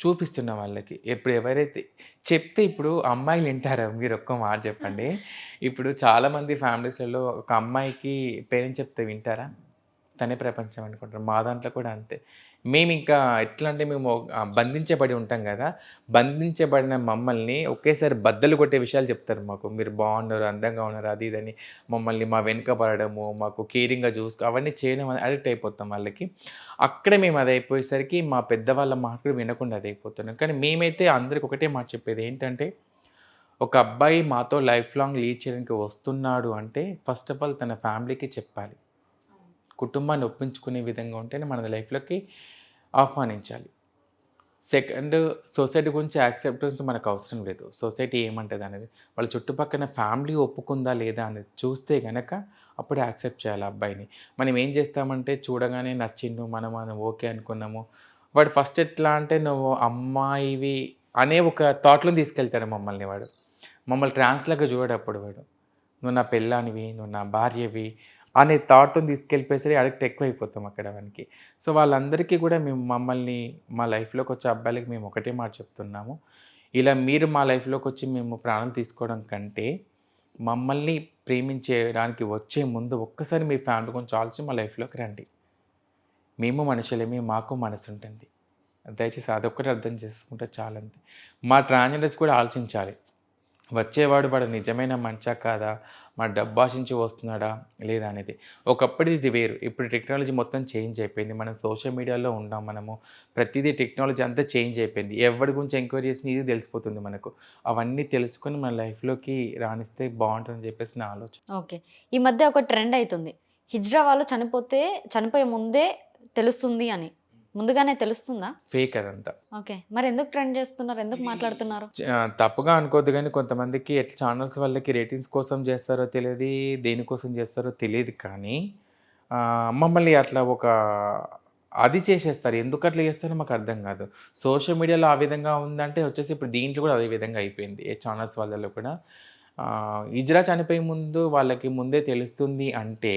చూపిస్తున్నాం వాళ్ళకి. ఇప్పుడు ఎవరైతే చెప్తే ఇప్పుడు అమ్మాయిలు వింటారా? మీరు ఒక్క మాట చెప్పండి. ఇప్పుడు చాలామంది ఫ్యామిలీస్‌లలో ఒక అమ్మాయికి పేరెంట్స్ చెప్తే వింటారా? తనే ప్రపంచం అనుకుంటారు. మా దాంట్లో కూడా అంతే. మేమింకా ఎట్లా అంటే మేము బంధించబడి ఉంటాం కదా! బంధించబడిన మమ్మల్ని ఒకేసారి బద్దలు కొట్టే విషయాలు చెప్తారు మాకు. మీరు బాగున్నారు, అందంగా ఉన్నారు అది ఇదని మమ్మల్ని మా వెనుక పడడము, మాకు కేరింగ్‌గా అవన్నీ చేయడం అడిక్ట్ అయిపోతాం వాళ్ళకి. అక్కడే మేము అది అయిపోయేసరికి మా పెద్దవాళ్ళ మాట కూడా వినకుండా అది అయిపోతున్నాం. కానీ మేమైతే అందరికి ఒకటే మాట చెప్పేది ఏంటంటే, ఒక అబ్బాయి మాతో లైఫ్ లాంగ్ లీడ్ చేయడానికి వస్తున్నాడు అంటే ఫస్ట్ ఆఫ్ ఆల్ తన ఫ్యామిలీకి చెప్పాలి. కుటుంబాన్ని ఒప్పించుకునే విధంగా ఉంటేనే మన లైఫ్‌లోకి ఆహ్వానించాలి. సెకండ్ సొసైటీ గురించి యాక్సెప్టెన్స్ మనకు అవసరం లేదు. సొసైటీ ఏమంటది అనేది. వాళ్ళ చుట్టుపక్కల ఫ్యామిలీ ఒప్పుకుందా లేదా అనేది చూస్తే గనక అప్పుడు యాక్సెప్ట్ చేయాలి ఆ అబ్బాయిని. మనం ఏం చేస్తామంటే చూడగానే నచ్చిండు మనం ఓకే అనుకున్నాము. వాడు ఫస్ట్ ఎట్లా అంటే నువ్వు అమ్మాయివి అనే ఒక థాట్‌లో తీసుకెళ్తాడు మమ్మల్ని వాడు. మమ్మల్ని ట్రాన్స్‌లాగా చూడడు అప్పుడు వాడు. నువ్వు నా పెళ్ళానివి, నువ్వు నా భార్యవి అనే థాట్‌ని తీసుకెళ్ళిపోయేసరికి అడిక్ట్ ఎక్కువైపోతాం అక్కడ వానికి. సో, వాళ్ళందరికీ కూడా మమ్మల్ని మా లైఫ్‌లోకి వచ్చే అబ్బాయిలకి మేము ఒకటే మాట చెప్తున్నాము. ఇలా మీరు మా లైఫ్‌లోకి వచ్చి మేము ప్రాణం తీసుకోవడం కంటే, మమ్మల్ని ప్రేమించేయడానికి వచ్చే ముందు ఒక్కసారి మీ ఫ్యామిలీ గురించి ఆలోచించి మా లైఫ్‌లోకి రండి. మేము మనుషులమే, మాకు మనసు ఉంటుంది. దయచేసి అదొక్కటి అర్థం చేసుకుంటే చాలంతే. మా ట్రాన్స్‌జెండర్స్ కూడా ఆలోచించాలి. వచ్చేవాడు వాడు నిజమైన మనిషా కాదా? మా డబ్బు ఆశించి వస్తున్నాడా లేదా అనేది. ఒకప్పుడు ఇది వేరు. ఇప్పుడు టెక్నాలజీ మొత్తం చేంజ్ అయిపోయింది. మనం సోషల్ మీడియాలో ఉన్నాం మనము. ప్రతిదీ టెక్నాలజీ అంతా చేంజ్ అయిపోయింది. ఎవరి గురించి ఎంక్వైరీ చేసినా ఇది తెలిసిపోతుంది మనకు. అవన్నీ తెలుసుకొని మన లైఫ్‌లోకి రాణిస్తే బాగుంటుందని చెప్పేసి నా ఆలోచన. ఓకే. ఈ మధ్య ఒక ట్రెండ్ అయితుంది. హిజ్రా వాళ్ళు చనిపోయే ముందే తెలుస్తుంది అని. ముందుగానే తెలుస్తుందా? ఫేక్ అదంతా. ఓకే. మరి ఎందుకు ట్రెండ్ చేస్తున్నారు? ఎందుకు మాట్లాడుతున్నారు? తప్పుగా అనుకోవద్దు కానీ కొంతమందికి ఎట్లా ఛానల్స్ వాళ్ళకి రేటింగ్స్ కోసం చేస్తారో తెలియదు, దేనికోసం చేస్తారో తెలియదు కానీ మమ్మల్ని అట్లా ఒక అది చేసేస్తారు. ఎందుకు అట్లా చేస్తారో మాకు అర్థం కాదు. సోషల్ మీడియాలో ఆ విధంగా ఉందంటే వచ్చేసి ఇప్పుడు దీంట్లో కూడా అదే విధంగా అయిపోయింది. ఏ ఛానల్స్ వాళ్ళలో కూడా హిజ్రా చనిపోయే ముందు వాళ్ళకి ముందే తెలుస్తుంది అంటే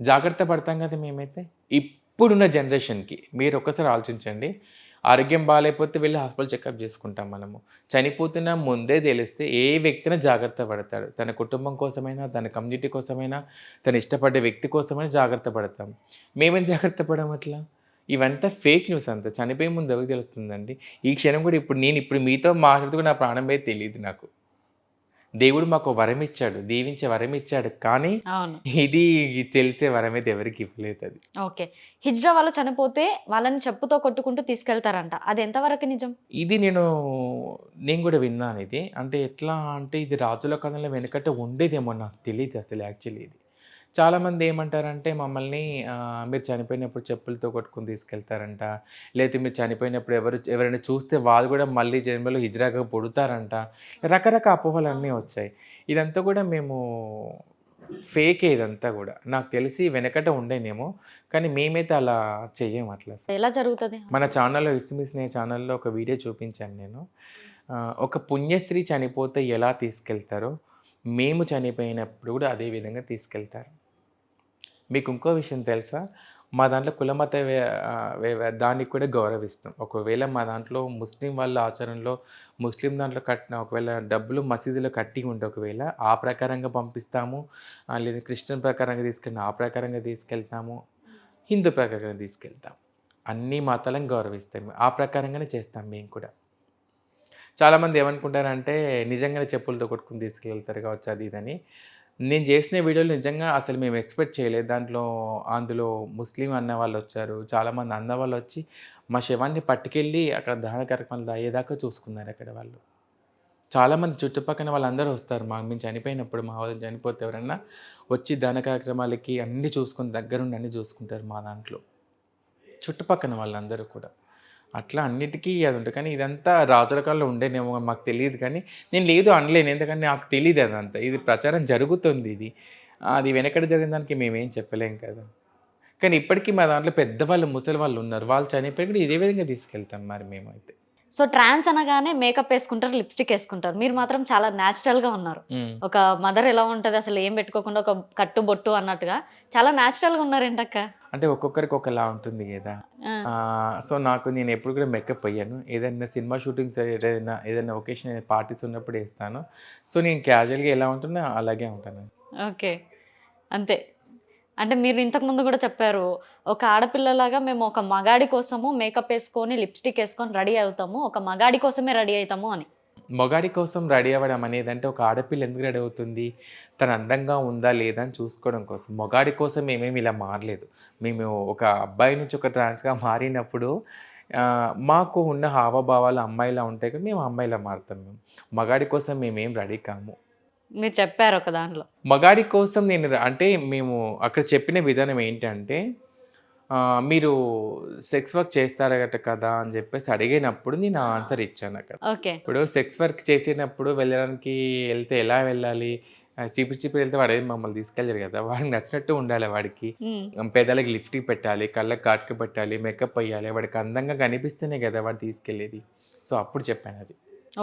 జాగ్రత్త పడతాం కదా మేమైతే. ఇప్పుడున్న జనరేషన్కి మీరు ఒక్కసారి ఆలోచించండి. ఆరోగ్యం బాగాలేకపోతే వెళ్ళి హాస్పిటల్ చెకప్ చేసుకుంటాం మనము. చనిపోతున్న ముందే తెలిస్తే ఏ వ్యక్తిని జాగ్రత్త పడతాడు. తన కుటుంబం కోసమైనా, తన కమ్యూనిటీ కోసమైనా, తను ఇష్టపడే వ్యక్తి కోసమైనా జాగ్రత్త పడతాం. మేమేం జాగ్రత్త పడము అట్లా? ఇవంతా ఫేక్ న్యూస్ అంతా. చనిపోయే ముందు ఎవరికి తెలుస్తుందండి? ఈ క్షణం కూడా ఇప్పుడు మీతో మాట్లాడుతూ కూడా నా ప్రాణం పోయేది తెలియదు నాకు. దేవుడు మాకు వరం ఇచ్చాడు, దీవించే వరం ఇచ్చాడు, కానీ అవును. ఇది తెలిసే వరం అయితే ఎవరికి ఇవ్వలేదు అది. ఓకే. హిజ్రా వాళ్ళు చనిపోతే వాళ్ళని చెప్పుతో కొట్టుకుంటూ తీసుకెళ్తారంట. అది ఎంతవరకు నిజం? ఇది నేను కూడా విన్నాను ఇది. అంటే ఎట్లా అంటే ఇది రాజుల కాలంలో వెనకట ఉండేదేమో నాకు తెలియదు అసలు యాక్చువల్లీ ఇది. చాలామంది ఏమంటారంటే మమ్మల్ని మీరు చనిపోయినప్పుడు చెప్పులతో కొట్టుకొని తీసుకెళ్తారంట, లేకపోతే మీరు చనిపోయినప్పుడు ఎవరైనా చూస్తే వాళ్ళు కూడా మళ్ళీ జన్మలో హిజ్రాగా పుడతారంట. రకరకాల అపోహలన్నీ వచ్చాయి. ఇదంతా కూడా మేము ఫేకే ఇదంతా కూడా. నాకు తెలిసి వెనకట ఉండేనేమో, కానీ మేమైతే అలా చెయ్యం అట్లా. ఎలా జరుగుతుంది? మన ఛానల్లో ఇట్స్ మీ స్నేహ ఛానల్లో ఒక వీడియో చూపించాను నేను. ఒక పుణ్యస్త్రీ చనిపోతే ఎలా తీసుకెళ్తారో మేము చనిపోయినప్పుడు కూడా అదే విధంగా తీసుకెళ్తారు. మీకు ఇంకో విషయం తెలుసా? మా దాంట్లో కులమత దానికి కూడా గౌరవిస్తాం. ఒకవేళ మా దాంట్లో ముస్లిం వాళ్ళ ఆచారంలో ముస్లిం దాంట్లో కట్టిన ఒకవేళ డబ్బులు మసీదులో కట్టి ఉంటే ఒకవేళ ఆ ప్రకారంగా పంపిస్తాము, లేదా క్రిస్టియన్ ప్రకారంగా తీసుకెళ్ళిన ఆ ప్రకారంగా తీసుకెళ్తాము, హిందూ ప్రకారంగా తీసుకెళ్తాం. అన్ని మతాలను గౌరవిస్తాం, ఆ ప్రకారంగానే చేస్తాం మేము కూడా. చాలామంది ఏమనుకుంటారంటే నిజంగానే చెప్పులతో కొట్టుకుని తీసుకెళ్తారు కావచ్చు అది ఇదని. నేను చేసిన వీడియోలు నిజంగా అసలు మేము ఎక్స్పెక్ట్ చేయలేదు. అందులో ముస్లిం అన్న వాళ్ళు వచ్చారు, చాలామంది అన్న వాళ్ళు వచ్చి మా శవాన్ని పట్టుకెళ్ళి అక్కడ దహన కార్యక్రమాలు అయ్యేదాకా చూసుకున్నారు అక్కడ వాళ్ళు. చాలామంది చుట్టుపక్కల వాళ్ళందరూ వస్తారు. మేము చనిపోయినప్పుడు, మా వాళ్ళు చనిపోతే ఎవరన్నా వచ్చి దహన కార్యక్రమాలకి అన్నీ చూసుకొని దగ్గరుండి అన్నీ చూసుకుంటారు మా దాంట్లో చుట్టుపక్కల వాళ్ళందరూ కూడా. అట్లా అన్నిటికీ అది ఉంటుంది. కానీ ఇదంతా రాజుల కాలంలో ఉండేనేమో మాకు తెలియదు, కానీ నేను లేదు అనలేను, ఎందుకంటే నాకు తెలియదు అదంతా. ఇది ప్రచారం జరుగుతుంది, ఇది అది వెనకడ జరిగిన దానికి మేమేం చెప్పలేం కదా. కానీ ఇప్పటికీ మా దాంట్లో పెద్దవాళ్ళు ముసలి వాళ్ళు ఉన్నారు, వాళ్ళు చనిపోయి కూడా ఇదే విధంగా తీసుకెళ్తాం మరి మేమైతే. సో ట్రాన్స్ అనగానే మేకప్ వేసుకుంటారు, లిప్స్టిక్ వేసుకుంటారు. మీరు మాత్రం చాలా న్యాచురల్ గా ఉన్నారు. ఒక మదర్ ఎలా ఉంటది అసలు ఏం పెట్టుకోకుండా ఒక కట్టు బొట్టు అన్నట్టుగా చాలా న్యాచురల్ గా ఉన్నారు ఏంటక్క? అంటే ఒక్కొక్కరికి ఒకలా ఉంటుంది కదా. సో నేను ఎప్పుడు కూడా మేకప్ అయ్యాను. ఏదైనా సినిమా షూటింగ్స్, ఏదైనా ఒకేషన్ పార్టీస్ ఉన్నప్పుడు వేస్తాను. సో నేను క్యాజువల్గా ఎలా ఉంటున్నా అలాగే ఉంటాను. ఓకే, అంతే. అంటే మీరు ఇంతకుముందు కూడా చెప్పారు, ఒక ఆడపిల్లలాగా మేము ఒక మగాడి కోసము మేకప్ వేసుకొని లిప్స్టిక్ వేసుకొని రెడీ అవుతాము, ఒక మగాడి కోసమే రెడీ అవుతాము అని. మగాడి కోసం రెడీ అవ్వడం అనేది అంటే ఒక ఆడపిల్ల ఎందుకు రెడీ అవుతుంది? తను అందంగా ఉందా లేదా అని చూసుకోవడం కోసం. మగాడి కోసం మేమేమి ఇలా మారలేదు. మేము ఒక అబ్బాయి నుంచి ఒక ట్రాన్స్గా మారినప్పుడు మాకు ఉన్న హావభావాలు అమ్మాయిలా ఉంటాయి కానీ మేము అమ్మాయిలా మారుతాం. మగాడి కోసం మేమేం రెడీ కాము. మీరు చెప్పారు ఒక దాంట్లో. మగాడి కోసం అంటే మేము అక్కడ చెప్పిన విధానం ఏంటంటే, మీరు సెక్స్ వర్క్ చేస్తారట కదా అని చెప్పేసి అడిగినప్పుడు నేను ఆన్సర్ ఇచ్చాను అక్కడ. ఓకే. ఇప్పుడు సెక్స్ వర్క్ చేసినప్పుడు వెళ్తే ఎలా వెళ్ళాలి? చీపురు వెళ్తే వాడు ఏం మమ్మల్ని తీసుకెళ్ళారు కదా. వాడికి నచ్చినట్టు ఉండాలి, వాడికి పెదాలకి లిఫ్టింగ్ పెట్టాలి, కళ్ళకి కాటుక పెట్టాలి, మేకప్ అయ్యాలి, వాడికి అందంగా కనిపిస్తేనే కదా వాడు తీసుకెళ్ళేది. సో అప్పుడు చెప్పాను అది.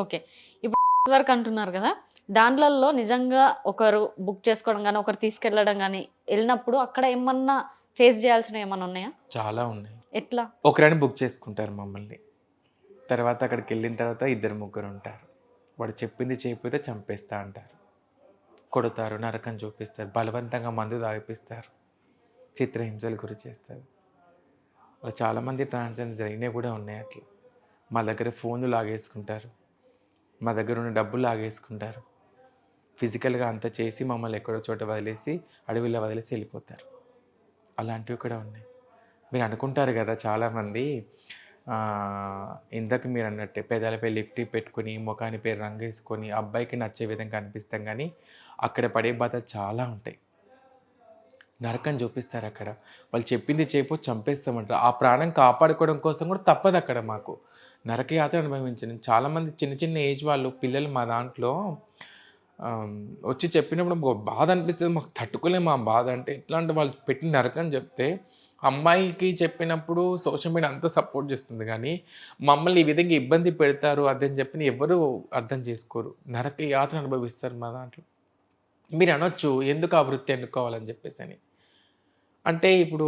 ఓకే. ఇప్పుడు వర్క్ అంటున్నారు కదా, దాంట్లలో నిజంగా ఒకరు బుక్ చేసుకోవడం కానీ ఒకరు తీసుకెళ్ళడం కానీ వెళ్ళినప్పుడు అక్కడ ఏమన్నా ఫేస్ చేయాల్సినవి ఏమన్నా ఉన్నాయా? చాలా ఉన్నాయి. ఎట్లా? ఒకరని బుక్ చేసుకుంటారు మమ్మల్ని, తర్వాత అక్కడికి వెళ్ళిన తర్వాత 2-3 ఉంటారు. వాడు చెప్పింది చేయకపోతే చంపేస్తా అంటారు, కొడతారు, నరకం చూపిస్తారు, బలవంతంగా మందు తాగిపిస్తారు, చిత్రహింసలు గురి చేస్తారు. అలా చాలామంది ట్రాన్సాక్షన్ జరిగినవి కూడా ఉన్నాయి అట్లా. మా దగ్గర ఫోన్లు లాగేసుకుంటారు, మా దగ్గర ఉన్న డబ్బులు లాగేసుకుంటారు, ఫిజికల్గా అంతా చేసి మమ్మల్ని ఎక్కడో చోట వదిలేసి అడవిలో వదిలేసి వెళ్ళిపోతారు. అలాంటివి కూడా ఉన్నాయి. మీరు అనుకుంటారు కదా చాలామంది, ఇందాక మీరు అన్నట్టే పెదాలపై లిఫ్టిక్ పెట్టుకుని ముఖానిపై రంగు వేసుకొని అబ్బాయికి నచ్చే విధంగా అనిపిస్తాం, కానీ అక్కడ పడే బాధ చాలా ఉంటాయి. నరకం చూపిస్తారు అక్కడ. వాళ్ళు చెప్పింది చేయపో చంపేస్తామంటారు. ఆ ప్రాణం కాపాడుకోవడం కోసం కూడా తప్పదు అక్కడ మాకు. నరకయాతన అనుభవించాను. చాలామంది చిన్న చిన్న ఏజ్ వాళ్ళు పిల్లలు మా దాంట్లో వచ్చి చెప్పినప్పుడు మాకు బాధ అనిపిస్తుంది. మాకు తట్టుకోలేము ఆ బాధ. అంటే ఎట్లా అంటే వాళ్ళు పెట్టిన నరకం చెప్తే అమ్మాయికి చెప్పినప్పుడు సోషల్ మీడియా అంతా సపోర్ట్ చేస్తుంది, కానీ మమ్మల్ని ఈ విధంగా ఇబ్బంది పెడతారు అదని చెప్పి ఎవరు అర్థం చేసుకోరు. నరక యాతన అనుభవిస్తారు మా దాంట్లో. మీరు అనొచ్చు ఎందుకు ఆ వృత్తి ఎన్నుకోవాలని చెప్పేసి అని. అంటే ఇప్పుడు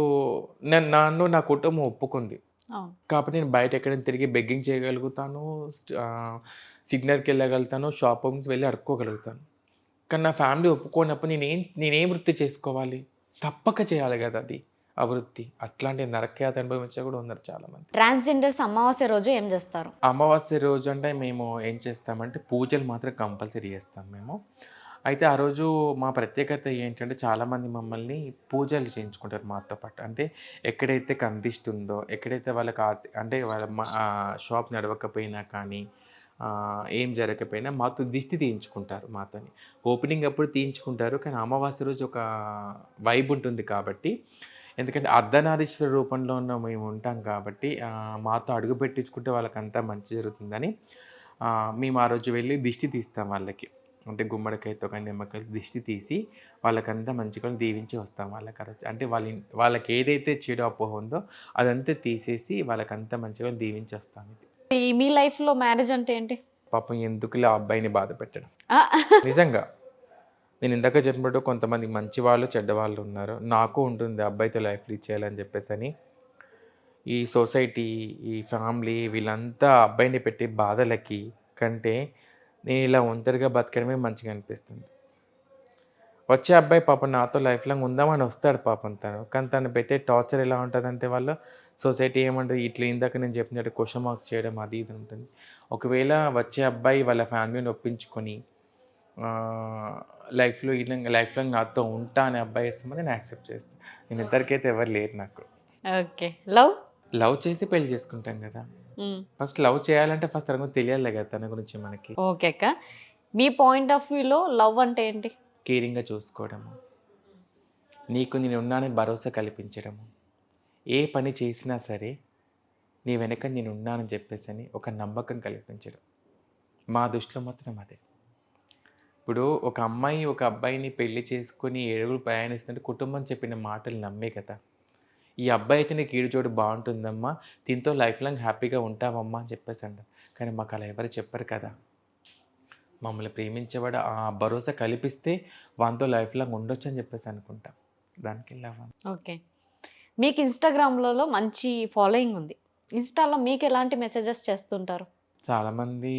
నన్ను నా కుటుంబం ఒప్పుకుంది అవును. కాబట్టి నేను బయట ఎక్కడైనా తిరిగి బెగ్గింగ్ చేయగలుగుతాను, సిగ్నల్కి వెళ్ళగలుగుతాను, షాపింగ్స్ వెళ్ళి అడుక్కోగలుగుతాను. కానీ నా ఫ్యామిలీ ఒప్పుకోనప్పుడు నేనేం వృత్తి చేసుకోవాలి? తప్పక చేయాలి కదా అది ఆ వృత్తి. అట్లాంటి నరకయాత అనుభవించే కూడా ఉన్నారు చాలామంది. ట్రాన్స్జెండర్స్ అమావాస్య రోజు ఏం చేస్తారు? అమావాస్య రోజు అంటే మేము ఏం చేస్తామంటే పూజలు మాత్రం కంపల్సరీ చేస్తాం మేము. అయితే ఆ రోజు మా ప్రత్యేకత ఏంటంటే చాలామంది మమ్మల్ని పూజలు చేయించుకుంటారు మాతో పాటు. అంటే ఎక్కడైతే కనిపిస్తుందో, ఎక్కడైతే వాళ్ళకి అంటే వాళ్ళ షాప్ నడవకపోయినా కానీ ఏం జరగకపోయినా మాతో దిష్టి తీయించుకుంటారు మాతోని. ఓపెనింగ్ అప్పుడు తీయించుకుంటారు, కానీ అమావాస్య రోజు ఒక వైబ్ ఉంటుంది కాబట్టి, ఎందుకంటే అర్ధనారీశ్వర రూపంలో ఉన్న మేము ఉంటాం కాబట్టి మాతో అడుగు పెట్టించుకుంటే వాళ్ళకంతా మంచి జరుగుతుందని మేము ఆ రోజు వెళ్ళి దిష్టి తీస్తాం వాళ్ళకి. అంటే గుమ్మడికాయతో కానీ నిమ్మకాయలు దిష్టి తీసి వాళ్ళకంతా మంచిగా దీవించి వస్తాం వాళ్ళకి ఆ రోజు. అంటే వాళ్ళకి ఏదైతే చెడు అపోహ ఉందో అదంతా తీసేసి వాళ్ళకంతా మంచిగా దీవించి వస్తాం. ఇది మీ లైఫ్లో మ్యారేజ్ అంటే ఏంటి? పాపం ఎందుకులే ఆ అబ్బాయిని బాధ పెట్టడం. ఆ, నిజంగా నేను ఇందాక చెప్పినట్టు కొంతమంది మంచి వాళ్ళు చెడ్డవాళ్ళు ఉన్నారు. నాకు ఉంటుంది అబ్బాయితో లైఫ్ లీడ్ చేయాలని చెప్పేసి అని. ఈ సొసైటీ, ఈ ఫ్యామిలీ వీళ్ళంతా అబ్బాయిని పెట్టే బాధలకి కంటే నేను ఇలా ఒంటరిగా బతకడమే మంచిగా అనిపిస్తుంది. వచ్చే అబ్బాయి పాపం నాతో లైఫ్ లాంగ్ ఉందామని వస్తాడు పాపం తను, కానీ తను పెట్టే టార్చర్ ఎలా ఉంటుందంటే వాళ్ళు సొసైటీ ఏమంటుంది ఇట్లా ఇందాక నేను చెప్పినట్టు క్వశ్చన్ మార్క్ చేయడం అది ఇది ఉంటుంది. ఒకవేళ వచ్చే అబ్బాయి వాళ్ళ ఫ్యామిలీని ఒప్పించుకొని లైఫ్ లాంగ్ నాతో ఉంటా అనే అబ్బాయి ఇస్తామని నేను యాక్సెప్ట్ చేస్తాను. నేను ఇద్దరికైతే ఎవరు లేరు నాకు. ఓకే. లవ్ చేసి పెళ్లి చేసుకుంటాం కదా. ఫస్ట్ లవ్ చేయాలంటే ఫస్ట్ తన గురించి తెలియాలి కదా, తన గురించి మనకి. ఓకే అక్క, మీ పాయింట్ ఆఫ్ వ్యూలో లవ్ అంటే ఏంటి? కేరింగ్గా చూసుకోవడము, నీకు నేను ఉన్నానని భరోసా కల్పించడము, ఏ పని చేసినా సరే నీ వెనక నేను ఉన్నానని చెప్పేసి ఒక నమ్మకం కల్పించడం. మా దృష్టిలో మాత్రం అదే. ఇప్పుడు ఒక అమ్మాయి ఒక అబ్బాయిని పెళ్లి చేసుకొని 7 అడుగులు ప్రయాణిస్తుంటే కుటుంబం చెప్పిన మాటలు నమ్మే కదా. ఈ అబ్బాయి అయితే నీకు ఈడుచోడు బాగుంటుందమ్మా, దీంతో లైఫ్ లాంగ్ హ్యాపీగా ఉంటావమ్మా అని చెప్పేసి అంటారు. కానీ మాకు అలా ఎవరు చెప్పరు కదా. మమ్మల్ని ప్రేమించేవాడు ఆ భరోసా కల్పిస్తే వాంతో లైఫ్ లాంగ్ ఉండొచ్చు అని చెప్పేసి అనుకుంటాం. దానికి వెళ్ళావా? ఓకే. మీకు ఇన్స్టాగ్రామ్లలో మంచి ఫాలోయింగ్ ఉంది. ఇన్స్టాలో మీకు ఎలాంటి మెసేజెస్ చేస్తుంటారు? చాలామంది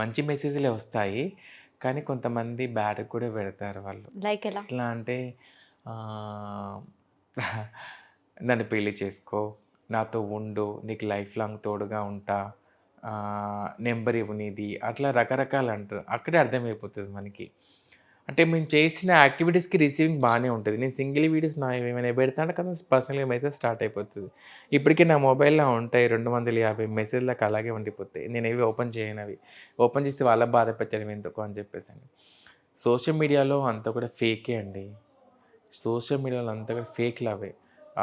మంచి మెసేజ్లే వస్తాయి, కానీ కొంతమంది బ్యాడ్ కూడా పెడతారు వాళ్ళు. లైక్ ఎలా? ఎట్లా అంటే నన్ను పెళ్లి చేసుకో, నాతో ఉండు, నీకు లైఫ్ లాంగ్ తోడుగా ఉంటా, నెంబర్ ఇవ్వు నీది, అట్లా రకరకాలు అంటారు. అక్కడే అర్థమైపోతుంది మనకి. అంటే మేము చేసిన యాక్టివిటీస్కి రిసీవింగ్ బాగానే ఉంటుంది. నేను సింగిల్ వీడియోస్ నా ఏమైనా పెడతాను కదా, పర్సనల్గా మెసేజ్ స్టార్ట్ అయిపోతుంది. ఇప్పటికీ నా మొబైల్లో ఉంటాయి 250 మెసేజ్లకు అలాగే ఉండిపోతాయి. నేను ఏవి ఓపెన్ చేయను. అవి ఓపెన్ చేసి వాళ్ళ బాధ పెట్టడం ఎందుకు అని చెప్పేసి అని. సోషల్ మీడియాలో అంతా కూడా ఫేకే అండి. సోషల్ మీడియాలో అంతా కూడా ఫేక్ లవే.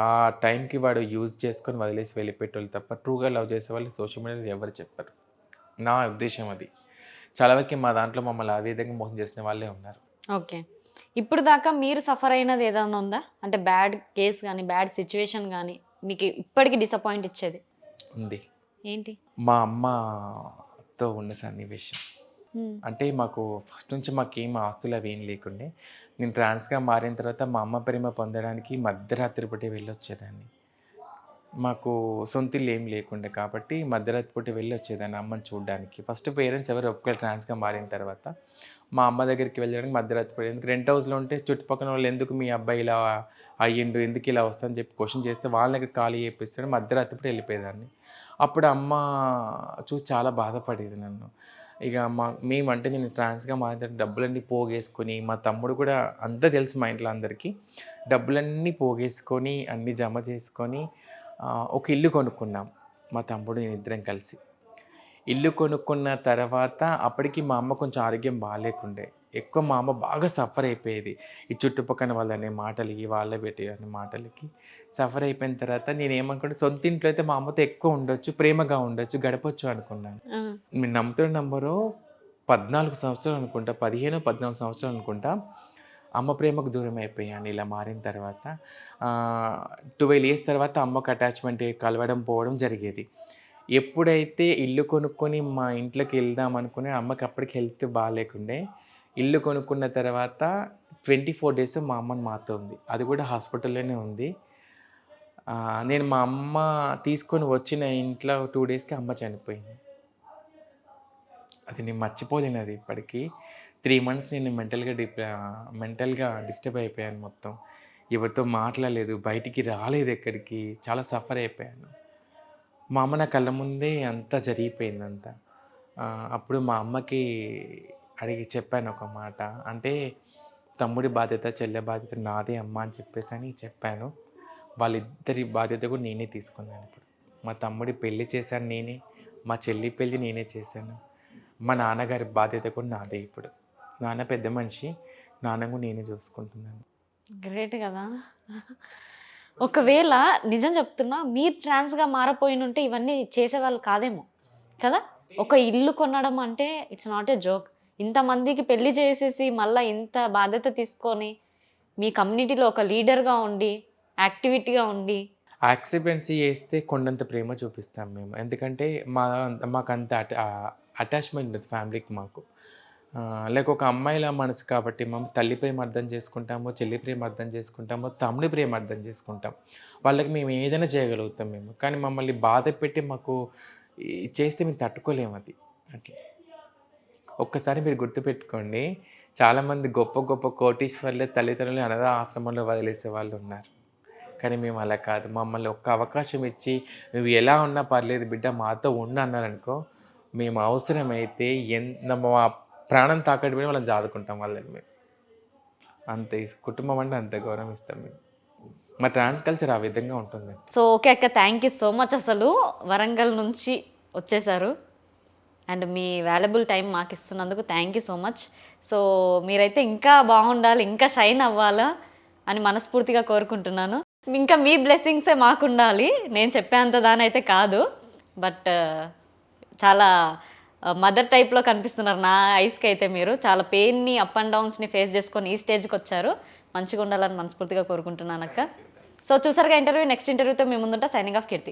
ఆ టైంకి వాడు యూజ్ చేసుకొని వదిలేసి వెళ్ళిపెట్టేవాళ్ళు తప్ప ట్రూగా లవ్ చేసే వాళ్ళు సోషల్ మీడియాలో ఎవరు చెప్పరు. నా ఉద్దేశం అది. చాలా వరకు మా దాంట్లో మమ్మల్ని ఆ విధంగా మోసం చేసిన వాళ్ళే ఉన్నారు. ఓకే. ఇప్పుడు దాకా మీరు సఫర్ అయినది ఏదైనా ఉందా? అంటే బ్యాడ్ కేస్ కానీ బ్యాడ్ సిచ్యువేషన్ కానీ మీకు ఇప్పటికీ డిసప్పాయింట్ ఇచ్చేది? ఉంది. ఏంటి? మా అమ్మతో ఉన్న సన్నివేశం. అంటే మాకు ఫస్ట్ నుంచి మాకేం ఆస్తులు అవి ఏం లేకుండే. నేను ట్రాన్స్గా మారిన తర్వాత మా అమ్మ ప్రేమ పొందడానికి మధ్యరాత్రి పూటే వెళ్ళొచ్చేదాన్ని. మాకు సొంత ఇల్లు ఏం లేకుండే కాబట్టి మధ్యరాత్రి పూట వెళ్ళి వచ్చేదాన్ని అమ్మని చూడడానికి. ఫస్ట్ పేరెంట్స్ ఎవరు ఒక్కరు ట్రాన్స్గా మారిన తర్వాత మా అమ్మ దగ్గరికి వెళ్ళడానికి మధ్యరాత్రి పూట, ఎందుకు రెంట్ హౌస్లో ఉంటే చుట్టుపక్కల వాళ్ళు ఎందుకు మీ అబ్బాయి ఇలా అయ్యిండు, ఎందుకు ఇలా వస్తుందని చెప్పి క్వశ్చన్ చేస్తే వాళ్ళ దగ్గర ఖాళీ చేపిస్తాడు. మధ్యరాత్రి పూట వెళ్ళిపోయేదాన్ని. అప్పుడు అమ్మ చూసి చాలా బాధపడేది నన్ను. ఇక మేమంటే నేను ట్రాన్స్గా మారిన తర్వాత డబ్బులన్నీ పోగేసుకొని, మా తమ్ముడు కూడా అంతా తెలుసు మా ఇంట్లో అందరికీ, డబ్బులన్నీ పోగేసుకొని అన్నీ జమ చేసుకొని ఒక ఇల్లు కొనుక్కున్నాం మా తమ్ముడు నేను ఇద్దరం కలిసి. ఇల్లు కొనుక్కున్న తర్వాత అప్పటికి మా అమ్మ కొంచెం ఆరోగ్యం బాగాలేకుండే. ఎక్కువ మా అమ్మ బాగా సఫర్ అయిపోయేది. ఈ చుట్టుపక్కల వాళ్ళనే మాటలకి, వాళ్ళే పెట్టి అనే మాటలకి సఫర్ అయిపోయిన తర్వాత నేనేమనుకుంటే సొంత ఇంట్లో అయితే మా అమ్మతో ఎక్కువ ఉండొచ్చు, ప్రేమగా ఉండొచ్చు, గడపొచ్చు అనుకున్నాను. ఆ, మీరు నమ్ముతున్న నంబరు 14 సంవత్సరాలు అనుకుంటా, 15, 14 సంవత్సరాలు అనుకుంటా అమ్మ ప్రేమకు దూరం అయిపోయాను ఇలా మారిన తర్వాత. 12 ఇయర్స్ తర్వాత అమ్మకు అటాచ్‌మెంట్ కలవడం, పోవడం జరిగేది. ఎప్పుడైతే ఇల్లు కొనుక్కొని మా ఇంట్లోకి వెళ్దాం అనుకుని అమ్మకి అప్పటికి హెల్త్ బాగాలేకుండే. ఇల్లు కొనుక్కున్న తర్వాత 24 డేస్ మా అమ్మని మాతో ఉంది. అది కూడా హాస్పిటల్‌లోనే ఉంది. నేను మా అమ్మ తీసుకొని వచ్చిన ఇంట్లో 2 డేస్‌కి అమ్మ చనిపోయింది. అది నేను మర్చిపోలేను అది ఇప్పటికీ. 3 మంత్స్ నేను మెంటల్‌గా డిస్టర్బ్ అయిపోయాను మొత్తం. ఎవరితో మాట్లాడలేదు, బయటికి రాలేదు ఎక్కడికి. చాలా సఫర్ అయిపోయాను. మా అమ్మ నా కళ్ళ ముందే అంతా జరిగిపోయిందంతా. అప్పుడు మా అమ్మకి అడిగి చెప్పాను ఒక మాట. అంటే తమ్ముడి బాధ్యత, చెల్లె బాధ్యత నాదే అమ్మ అని చెప్పేసని చెప్పాను. వాళ్ళిద్దరి బాధ్యత కూడా నేనే తీసుకున్నాను ఇప్పుడు. మా తమ్ముడి పెళ్లి చేశాను నేనే. మా చెల్లి పెళ్లి నేనే చేశాను. మా నాన్నగారి బాధ్యత కూడా నాదే ఇప్పుడు. నాన్న పెద్ద మనిషి. నాన్న కూడా నేనే చూసుకుంటున్నాను. గ్రేట్ కదా. ఒకవేళ నిజం చెప్తున్నా మీరు ట్రాన్స్గా మారపోయినుంటే ఇవన్నీ చేసేవాళ్ళు కాదేమో కదా. ఒక ఇల్లు కొనడం అంటే ఇట్స్ నాట్ ఏ జోక్. ఇంతమందికి పెళ్లి చేసేసి మళ్ళీ ఇంత బాధ్యత తీసుకొని మీ కమ్యూనిటీలో ఒక లీడర్గా ఉండి యాక్టివిటీగా ఉండి యాక్సెప్టెన్సీ చేస్తే కొండంత ప్రేమ చూపిస్తాం మేము. ఎందుకంటే మాకంత అటాచ్మెంట్ ఉంది ఫ్యామిలీకి మాకు. లైక్ ఒక అమ్మాయిల మనసు కాబట్టి మేము తల్లి ప్రేమ అర్థం చేసుకుంటాము, చెల్లి ప్రేమ అర్థం చేసుకుంటాము, తమ్ముడి ప్రేమ అర్థం చేసుకుంటాం. వాళ్ళకి మేము ఏదైనా చేయగలుగుతాం మేము. కానీ మమ్మల్ని బాధ పెట్టి మాకు చేస్తే మేము తట్టుకోలేము అది. అట్లా ఒక్కసారి మీరు గుర్తుపెట్టుకోండి, చాలామంది గొప్ప గొప్ప కోటీశ్వర్లే తల్లిదండ్రులు అనాథ ఆశ్రమంలో వదిలేసే వాళ్ళు ఉన్నారు. కానీ మేము అలా కాదు. మమ్మల్ని ఒక్క అవకాశం ఇచ్చి నువ్వు ఎలా ఉన్నా పర్లేదు బిడ్డ మాతో ఉండు అన్నారనుకో, మేము అవసరమైతే మా ప్రాణం తాకట్టు పోయి వాళ్ళని జాదుకుంటాం వాళ్ళని మేము. అంతే. కుటుంబం అంటే అంత గౌరవం ఇస్తాం మేము. మా ట్రాన్స్ కల్చర్ ఆ విధంగా ఉంటుంది. సో ఓకే అక్క, థ్యాంక్ యూ సో మచ్. అసలు వరంగల్ నుంచి వచ్చేసారు అండ్ మీ వాల్యుబుల్ టైం మాకు ఇస్తున్నందుకు thank you so much. So మీరైతే ఇంకా బాగుండాలి, ఇంకా షైన్ అవ్వాలా అని మనస్ఫూర్తిగా కోరుకుంటున్నాను. ఇంకా మీ బ్లెస్సింగ్సే మాకు ఉండాలి. నేను చెప్పేంత దానైతే కాదు, బట్ చాలా మదర్ టైప్లో కనిపిస్తున్నారు నా ఐస్కి అయితే. మీరు చాలా పెయిన్ని, అప్ అండ్ డౌన్స్ని ఫేస్ చేసుకొని ఈ స్టేజ్కి వచ్చారు. మంచిగా ఉండాలని మనస్ఫూర్తిగా కోరుకుంటున్నాను అక్క. సో చూసారుగా ఇంటర్వ్యూ. నెక్స్ట్ ఇంటర్వ్యూతో మీ ముందుంటా. సైనింగ్ ఆఫ్ కీర్తి.